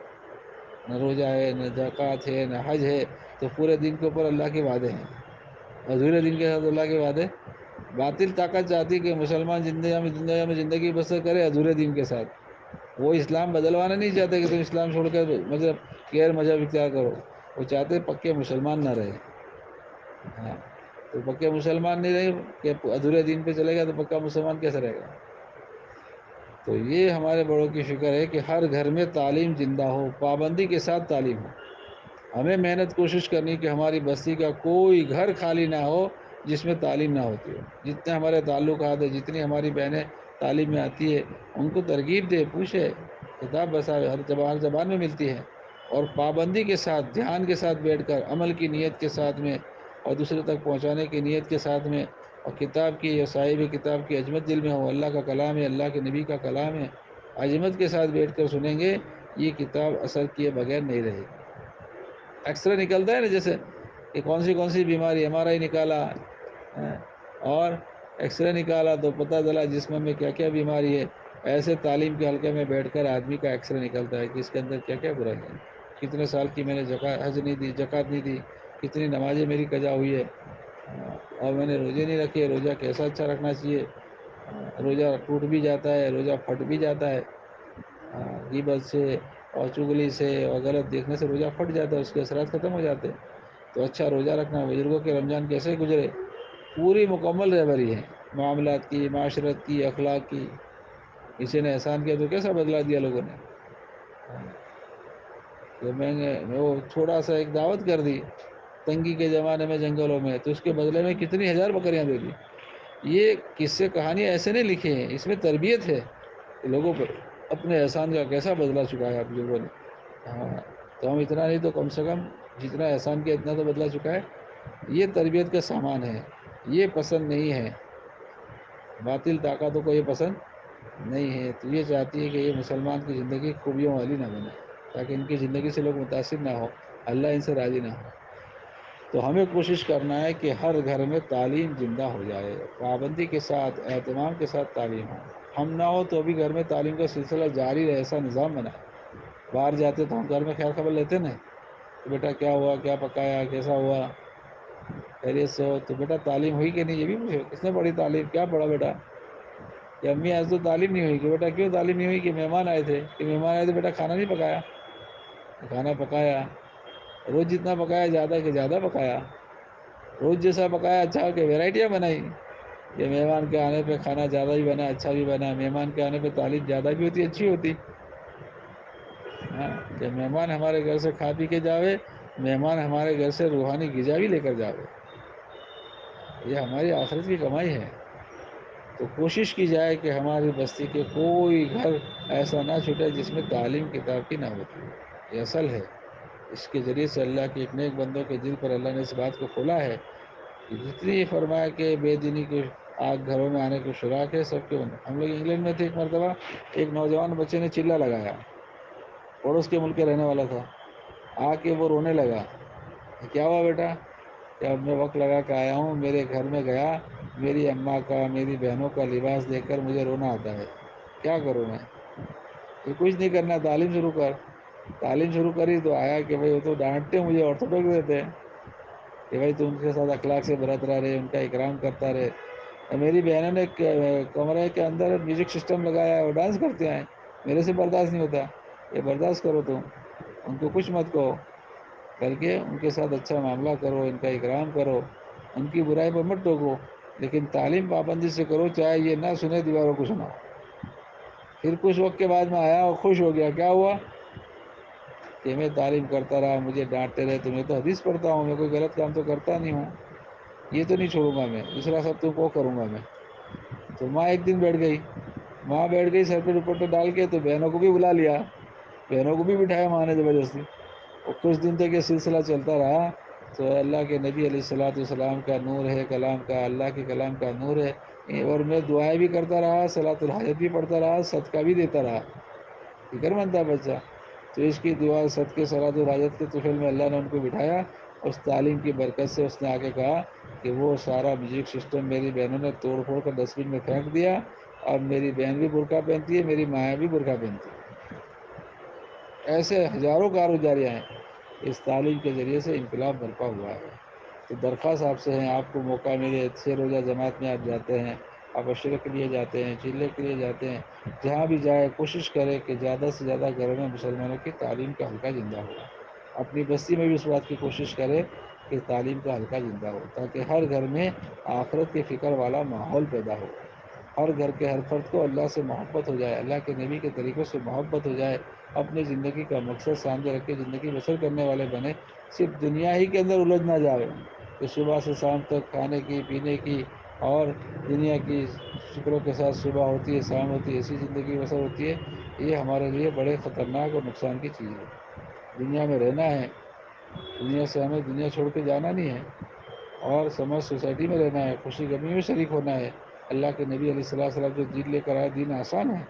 نہ روزہ ہے، نہ زکوٰۃ ہے، نہ حج ہے، تو پورے دین کے اوپر اللہ کے وعدے ہیں. ادھورے دن کے ساتھ اللہ کے وعدے. باطل طاقت چاہتی کہ مسلمان زندگی بسر کرے ادھورے دین کے ساتھ. وہ اسلام بدلوانا نہیں چاہتے کہ تم اسلام چھوڑ کر مذہب غیر مذہب اختیار کرو، وہ چاہتے پکے مسلمان نہ رہے. ہاں، تو پکے مسلمان نہیں رہے کہ ادھورے دین پہ چلے گا تو پکا مسلمان کیسے رہے گا؟ تو یہ ہمارے بڑوں کی فکر ہے کہ ہر گھر میں تعلیم زندہ ہو، پابندی کے ساتھ تعلیم ہو. ہمیں محنت کوشش کرنی کہ ہماری بستی کا کوئی گھر خالی نہ ہو جس میں تعلیم نہ ہوتی ہو. جتنے ہمارے تعلقات ہیں، جتنی ہماری بہنیں تعلیم میں آتی ہے، ان کو ترغیب دے، پوچھے، کتاب بسا ہر زبان میں ملتی ہے، اور پابندی کے ساتھ، دھیان کے ساتھ بیٹھ کر، عمل کی نیت کے ساتھ میں اور دوسرے تک پہنچانے کی نیت کے ساتھ میں، اور کتاب کی یا صاحب کتاب کی عظمت دل میں ہو، اللہ کا کلام ہے، اللہ کے نبی کا کلام ہے، عظمت کے ساتھ بیٹھ کر سنیں گے، یہ کتاب اثر کیے بغیر نہیں رہے گی. ایکسرے نکلتا ہے نا، جیسے کہ کون سی بیماری، ایم آر آئی نکالا اور ایکس رے نکالا تو پتہ چلا جسم میں کیا کیا بیماری ہے. ایسے تعلیم کے حلقے میں بیٹھ کر آدمی کا ایکس رے نکلتا ہے کہ اس کے اندر کیا کیا برائی ہے. کتنے سال کی میں نے حج نہیں دی، زکوٰۃ نہیں دی، کتنی نمازیں میری قضا ہوئی ہے، اور میں نے روزے نہیں رکھے، روزہ کیسا اچھا رکھنا چاہیے. روزہ ٹوٹ بھی جاتا ہے، روزہ پھٹ بھی جاتا ہے، غیبت سے اور چغلی سے اور غلط دیکھنے سے روزہ پھٹ جاتا ہے، اس کے اثرات ختم ہو جاتے ہیں. تو اچھا روزہ رکھنا، بزرگوں کے رمضان کیسے گزرے، پوری مکمل رہبری ہے، معاملات کی، معاشرت کی، اخلاق کی. کسی نے احسان کیا تو کیسا بدلا دیا لوگوں نے. کہ میں نے وہ تھوڑا سا ایک دعوت کر دی تنگی کے زمانے میں جنگلوں میں، تو اس کے بدلے میں کتنی ہزار بکریاں دے دی. یہ قصے کہانی ایسے نہیں لکھے ہیں، اس میں تربیت ہے کہ لوگوں پر اپنے احسان کا کیسا بدلہ چکایا آپ لوگوں نے. ہاں، تو ہم اتنا نہیں تو کم سے کم جتنا احسان کیا اتنا تو بدلا چکا ہے. یہ تربیت کا سامان ہے، یہ پسند نہیں ہے، باطل طاقتوں کو یہ پسند نہیں ہے. تو یہ چاہتی ہے کہ یہ مسلمان کی زندگی خوبیوں والی نہ بنے، تاکہ ان کی زندگی سے لوگ متاثر نہ ہو، اللہ ان سے راضی نہ ہو. تو ہمیں کوشش کرنا ہے کہ ہر گھر میں تعلیم زندہ ہو جائے، پابندی کے ساتھ، اہتمام کے ساتھ تعلیم ہو. ہم نہ ہو تو ابھی گھر میں تعلیم کا سلسلہ جاری رہے، ایسا نظام بنائے. باہر جاتے تو ہم گھر میں خیر خبر لیتے نا کہ بیٹا کیا ہوا، کیا پکایا، کیسا ہوا، خیریت سے ہو. تو بیٹا تعلیم ہوئی کہ نہیں یہ بھی پوچھو، کس نے پڑھی تعلیم، کیا پڑھا بیٹا. کہ امی آج تو تعلیم نہیں ہوئی. کہ بیٹا کیوں تعلیم نہیں ہوئی؟ کہ مہمان آئے تھے. کہ مہمان آئے تھے بیٹا کھانا نہیں پکایا. کھانا پکایا، روز جتنا پکایا زیادہ کہ زیادہ پکایا، روز جیسا پکایا اچھا کہ ویرائٹیاں بنائی. کہ مہمان کے آنے پہ کھانا زیادہ بھی بنا، اچھا بھی بنا. مہمان کے آنے پہ تعلیم زیادہ بھی ہوتی، اچھی ہوتی. ہاں کہ مہمان ہمارے گھر سے کھا پی کے جاوے، مہمان ہمارے گھر سے روحانی غذا بھی لے کر جاوے، یہ ہماری آخرت کی کمائی ہے۔ تو کوشش کی جائے کہ ہماری بستی کے کوئی گھر ایسا نہ چھوٹے جس میں تعلیم کتاب کی نہ ہوتی ہو، یہ اصل ہے۔ اس کے ذریعے سے اللہ کے ایک نیک بندوں کے دل پر اللہ نے اس بات کو کھولا ہے کہ جتنی فرمایا کہ بے دینی کے آگ گھروں میں آنے کو شراک ہے سب کے ان۔ ہم لوگ انگلینڈ میں تھے، ایک مرتبہ ایک نوجوان بچے نے چلہ لگایا، پڑوس کے ملک کے رہنے والا تھا، آ کے وہ رونے لگا، کیا ہوا بیٹا؟ کہ اب میں وقت لگا کے آیا ہوں، میرے گھر میں گیا، میری اماں کا میری بہنوں کا لباس دیکھ کر مجھے رونا آتا ہے، کیا کروں میں؟ یہ کچھ نہیں کرنا، تعلیم شروع کر۔ تعلیم شروع کری تو آیا کہ بھائی وہ تو ڈانٹتے مجھے، آرتھوڈوکس دیتے ہیں کہ بھائی تم ان کے ساتھ اخلاق سے برترا رہے، ان کا اکرام کرتا رہے۔ میری بہنوں نے کمرے کے اندر میوزک سسٹم لگایا ہے، وہ ڈانس کرتے ہیں، میرے سے برداشت نہیں ہوتا، یہ برداشت کرو تم، ان کو کچھ مت کہو، بلکہ ان کے ساتھ اچھا معاملہ کرو، ان کا اکرام کرو، ان کی برائی پر مت ٹوکو، لیکن تعلیم پابندی سے کرو، چاہے یہ نہ سنے دیواروں کو سناؤ۔ پھر کچھ وقت کے بعد میں آیا اور خوش ہو گیا، کیا ہوا کہ میں تعلیم کرتا رہا، مجھے ڈانٹتے رہے تو میں تو حدیث پڑھتا ہوں، میں کوئی غلط کام تو کرتا نہیں ہوں، یہ تو نہیں چھوڑوں گا میں، دوسرا سب تو وہ کروں گا میں۔ تو ماں ایک دن بیٹھ گئی، ماں بیٹھ گئی سر پہ دوپٹہ ڈال کے، تو بہنوں کو بھی بلا لیا، بہنوں کو بھی بٹھایا ماں نے زبردستی، اور کچھ دن تک یہ سلسلہ چلتا رہا۔ تو اللہ کے نبی علیہ الصلوۃ والسلام کا نور ہے کلام کا، اللہ کے کلام کا نور ہے، اور میں دعائیں بھی کرتا رہا، صلاۃ الحاجت بھی پڑھتا رہا، صدقہ بھی دیتا رہا، فکر مند تھا بچہ۔ تو اس کی دعا صدقے صلاۃ الحاجت کے طفیل میں اللہ نے ان کو بٹھایا، اس تعلیم کی برکت سے اس نے آگے کہا کہ وہ سارا میوزک سسٹم میری بہنوں نے توڑ پھوڑ کر ڈسٹ بن میں پھینک دیا، اب میری بہن بھی برقع پہنتی ہے، میری ماں بھی برقع پہنتی ہے۔ ایسے ہزاروں کارگزاریاں ہیں، اس تعلیم کے ذریعے سے انقلاب برپا ہوا ہے۔ تو درخواست آپ سے ہیں، آپ کو موقع ملے، 6 روزہ جماعت میں آپ جاتے ہیں، آپ عشرے کے لیے جاتے ہیں، چلے کے لیے جاتے ہیں، جہاں بھی جائے کوشش کرے کہ زیادہ سے زیادہ گھروں میں مسلمانوں کی تعلیم کا حلقہ زندہ ہو، اپنی بستی میں بھی اس بات کی کوشش کرے کہ تعلیم کا حلقہ زندہ ہو، تاکہ ہر گھر میں آخرت کی فکر والا ماحول پیدا ہو، ہر گھر کے ہر فرد کو اللہ سے محبت ہو جائے، اللہ کے نبی کے طریقوں سے محبت ہو جائے، اپنی زندگی کا مقصد سامنے رکھ کے زندگی بسر کرنے والے بنے، صرف دنیا ہی کے اندر الجھ نہ جائے کہ صبح سے شام تک کھانے کی پینے کی اور دنیا کی فکروں کے ساتھ صبح ہوتی ہے شام ہوتی ہے، ایسی زندگی بسر ہوتی ہے۔ یہ ہمارے لیے بڑے خطرناک اور نقصان کی چیز ہے۔ دنیا میں رہنا ہے، دنیا سے ہمیں دنیا چھوڑ کے جانا نہیں ہے، اور سماج سوسائٹی میں رہنا ہے، خوشی غمی میں شریک ہونا ہے۔ اللہ کے نبی علیہ الصلوۃ والسلام جو دین لے کر آئے، دین آسان ہے،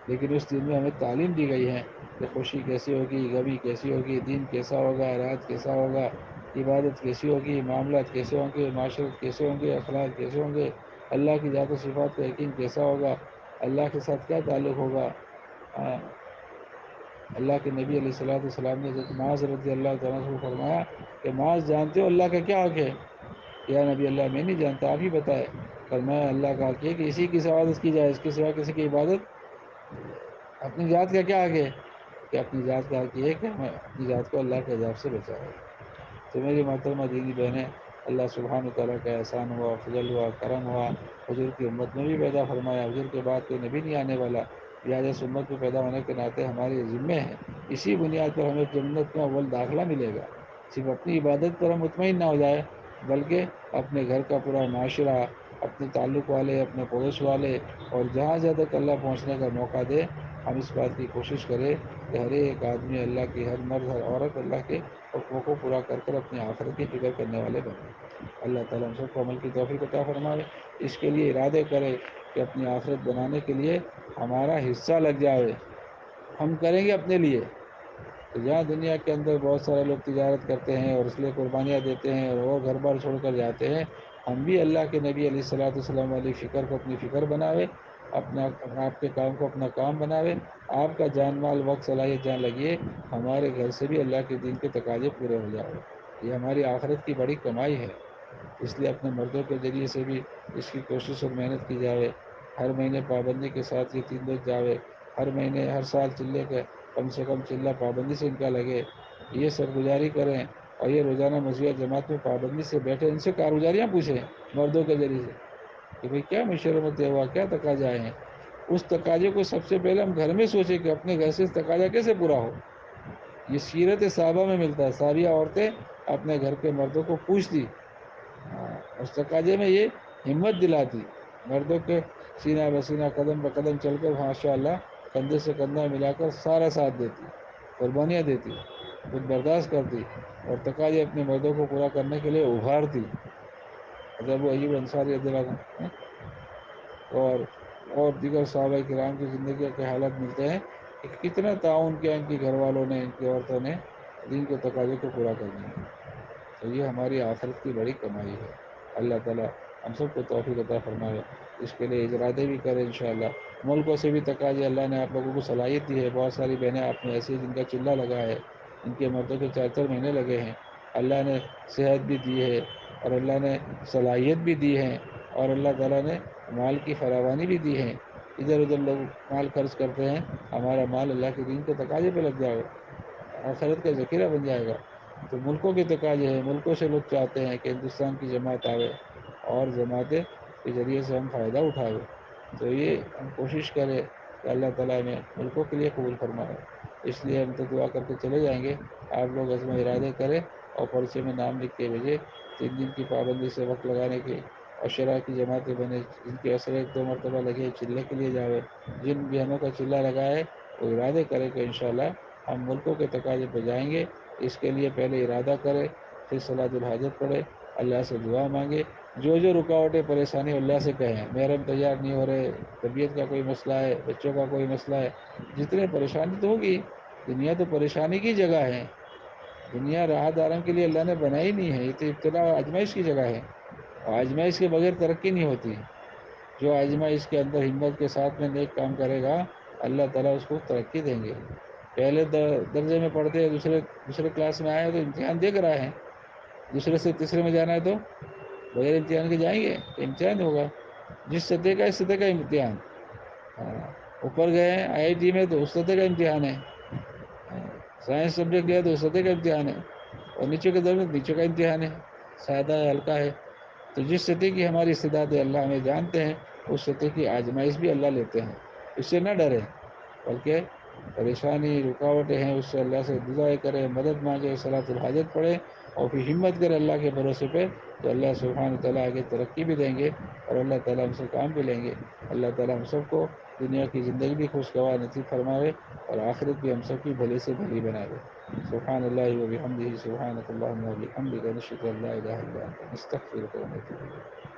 لیکن اس دین میں ہمیں تعلیم دی گئی ہے کہ خوشی کیسی ہوگی، غمی کیسی ہوگی، دین کیسا ہوگا، رات کیسا ہوگا، عبادت کیسی ہوگی، معاملات کیسے ہوں گے، معاشرت کیسے ہوں گے، اخلاق کیسے ہوں گے، اللہ کی ذات و صفات کا یقین کیسا ہوگا، اللہ کے ساتھ کیا تعلق ہوگا۔ اللہ کے نبی علیہ الصلوۃ والسلام نے حضرت معاذ رضی اللہ تعالیٰ عنہ کو فرمایا کہ معاذ جانتے ہو اللہ کا کیا حق ہے؟ یا نبی اللہ میں نہیں جانتا، آپ ہی بتائے۔ فرمایا اللہ کا حق ہے کہ اسی کی عبادت کی جائے، اس کے سوا کسی کی عبادت۔ اپنی ذات کا کیا حق ہے؟ کہ اپنی ذات کا حق یہ ہے کہ ہمیں اپنی ذات کو اللہ کے عذاب سے بچائے۔ تو میری محترمہ دینی بہنیں، اللہ سبحانہ تعالیٰ کا احسان ہوا، فضل ہوا، کرم ہوا، حضور کی امت میں بھی پیدا فرمایا، حضور کے بعد کوئی نبی نہیں آنے والا، لہٰذا اس امت میں پیدا ہونے کے ناطے ہمارے ذمے ہیں، اسی بنیاد پر ہمیں جنت میں اول داخلہ ملے گا۔ صرف اپنی عبادت پر ہم مطمئن نہ ہو جائے، بلکہ اپنے گھر کا پورا معاشرہ، اپنے تعلق والے، اپنے پڑوس والے، اور جہاں جہاں تک اللہ پہنچنے کا موقع دے، ہم اس بات کی کوشش کریں کہ ہر ایک آدمی اللہ کی، ہر مرد ہر عورت اللہ کے حکموں کو پورا کر کر اپنی آخرت کی فکر کرنے والے بنے۔ اللہ تعالیٰ ہم سب کو عمل کی توفیق عطا فرمائے، اس کے لیے ارادے کرے کہ اپنی آخرت بنانے کے لیے ہمارا حصہ لگ جائے، ہم کریں گے اپنے لیے۔ تو جہاں دنیا کے اندر بہت سارے لوگ تجارت کرتے ہیں اور اس لیے قربانیاں دیتے ہیں اور وہ گھر بار چھوڑ کر جاتے ہیں، ہم بھی اللہ کے نبی علیہ الصلوۃ والسلام والی فکر کو اپنی فکر بناوے، اپنا آپ کے کام کو اپنا کام بناوے، آپ کا جان مال وقت صلاحیت جہاں لگیے، ہمارے گھر سے بھی اللہ کے دین کے تقاضے پورے ہو جائے، یہ ہماری آخرت کی بڑی کمائی ہے۔ اس لیے اپنے مردوں کے ذریعے سے بھی اس کی کوشش اور محنت کی جائے، ہر مہینے پابندی کے ساتھ یہ 3 روز جاوے، ہر مہینے ہر سال چلے کے کم سے کم چلہ پابندی سے ان کا لگے، یہ سب گزاری کریں، اور یہ روزانہ مسجد جماعت میں پابندی سے بیٹھے، ان سے کارگزاریاں پوچھیں مردوں کے ذریعے سے کہ بھئی کیا مشورہ میں طے ہوا، کیا تقاضے آئے ہیں۔ اس تقاضے کو سب سے پہلے ہم گھر میں سوچیں کہ اپنے گھر سے اس تقاضا کیسے پورا ہو، یہ سیرت صحابہ میں ملتا ہے. صحابیہ عورتیں اپنے گھر کے مردوں کو پوچھتی اور تقاضے میں یہ ہمت دلاتی. مردوں کے سینہ بسینہ قدم بقدم چل کر ماشاء اللہ کندھے سے کندھا ملا کر سارا ساتھ دیتی، قربانیاں دیتی، خود برداشت کرتی اور تقاضے اپنے مردوں کو پورا کرنے کے لیے ابھارتی. ابو ایوب انصاری رضی اللہ عنہ اور دیگر صحابہ کرام کی زندگی کے حالات ملتے ہیں کہ کتنا تعاون کیا ان کی گھر والوں نے، ان کی عورتوں نے دین کے تقاضے کو پورا کرنے میں. تو یہ ہماری آخرت کی بڑی کمائی ہے. اللہ تعالیٰ ہم سب کو توفیق عطا فرمائے، اس کے لیے ارادے بھی کریں انشاءاللہ. ملکوں سے بھی تقاضے اللہ نے آپ لوگوں کو صلاحیت دی ہے. بہت ساری بہنیں آپ میں ایسی جن کا چلہ لگا ہے، ان کے مردوں کے 4 مہینے لگے ہیں. اللہ نے صحت بھی دی ہے اور اللہ نے صلاحیت بھی دی ہے اور اللہ تعالیٰ نے مال کی فراوانی بھی دی ہے. ادھر ادھر لوگ مال خرچ کرتے ہیں، ہمارا مال اللہ کے دین کے تقاضے پہ لگ جائے گا، آخرت کا ذخیرہ بن جائے گا. تو ملکوں کے تقاضے ہیں، ملکوں سے لوگ چاہتے ہیں کہ ہندوستان کی جماعت آئے اور جماعتیں کے ذریعے سے ہم فائدہ اٹھائیں. تو یہ ہم کوشش کریں کہ اللہ تعالیٰ نے ملکوں کے لیے قبول فرمائے. اس لیے ہم تو دعا کر کے چلے جائیں گے، آپ لوگ عزم ارادے کریں اور پرچے میں نام لکھ کے بھیجیں. 3 دن کی پابندی سے وقت لگانے کی اور شرح کی جماعتیں بنے جن کے اثر 2 مرتبہ لگے چلے کے لیے جاوے. جن بہنوں کا چلہ لگا ہے وہ ارادے کرے کہ انشاءاللہ ہم ملکوں کے تقاضے پہ جائیں گے. اس کے لیے پہلے ارادہ کرے، پھر صلاۃ الحاجت پڑھے، اللہ سے دعا مانگے. جو رکاوٹیں پریشانی اللہ سے کہیں. محرم تیار نہیں ہو رہے، طبیعت کا کوئی مسئلہ ہے، بچوں کا کوئی مسئلہ ہے، جتنے پریشانی تو ہوگی. دنیا تو پریشانی کی جگہ ہے. دنیا راحت آرام کے لیے اللہ نے بنائی نہیں ہے. یہ تو ابتلا آزمائش کی جگہ ہے اور آزمائش کے بغیر ترقی نہیں ہوتی. جو آزمائش کے اندر ہمت کے ساتھ میں نیک کام کرے گا اللہ تعالیٰ اس کو ترقی دیں گے. پہلے درجے میں پڑھتے ہیں، دوسرے کلاس میں آئے تو امتحان دے کر آئے ہیں. دوسرے سے تیسرے میں جانا ہے تو بغیر امتحان کے جائیں گے تو امتحان ہوگا. جس سطح کا اس سطح کا امتحان. اوپر گئے ہیں آئی آئی ٹی میں تو اس سطح کا امتحان ہے. سائنس سبجیکٹ لیا تو اس سطح کا امتحان ہے اور نیچے کے درجے نیچے کا امتحان ہے. سادہ ہے، ہلکا ہے. تو جس سطح کی ہماری استعداد ہے اللہ ہمیں جانتے ہیں، اس سطح کی آزمائش بھی اللہ لیتے ہیں. اس سے نہ ڈریں بلکہ پریشانی رکاوٹیں ہیں اس سے اللہ سے دعائیں کریں، مدد مانگے، صلاۃ الحاجت پڑھیں اور پھر ہمت کریں اللہ کے بھروسے پہ. تو اللہ سبحانہ تعالیٰ آگے ترقی بھی دیں گے اور اللہ تعالیٰ ہم سے کام بھی لیں گے. اللہ تعالیٰ ہم سب کو دنیا کی زندگی بھی خوشگوار نصیب فرمائے اور آخرت بھی ہم سب کی بھلی سے بھلی بنا دے. سبحان اللہ و بحمدہ، سبحانک اللہم و بحمدک، نشہد ان لا الہ الا انت، نستغفرک و نتوب الیک.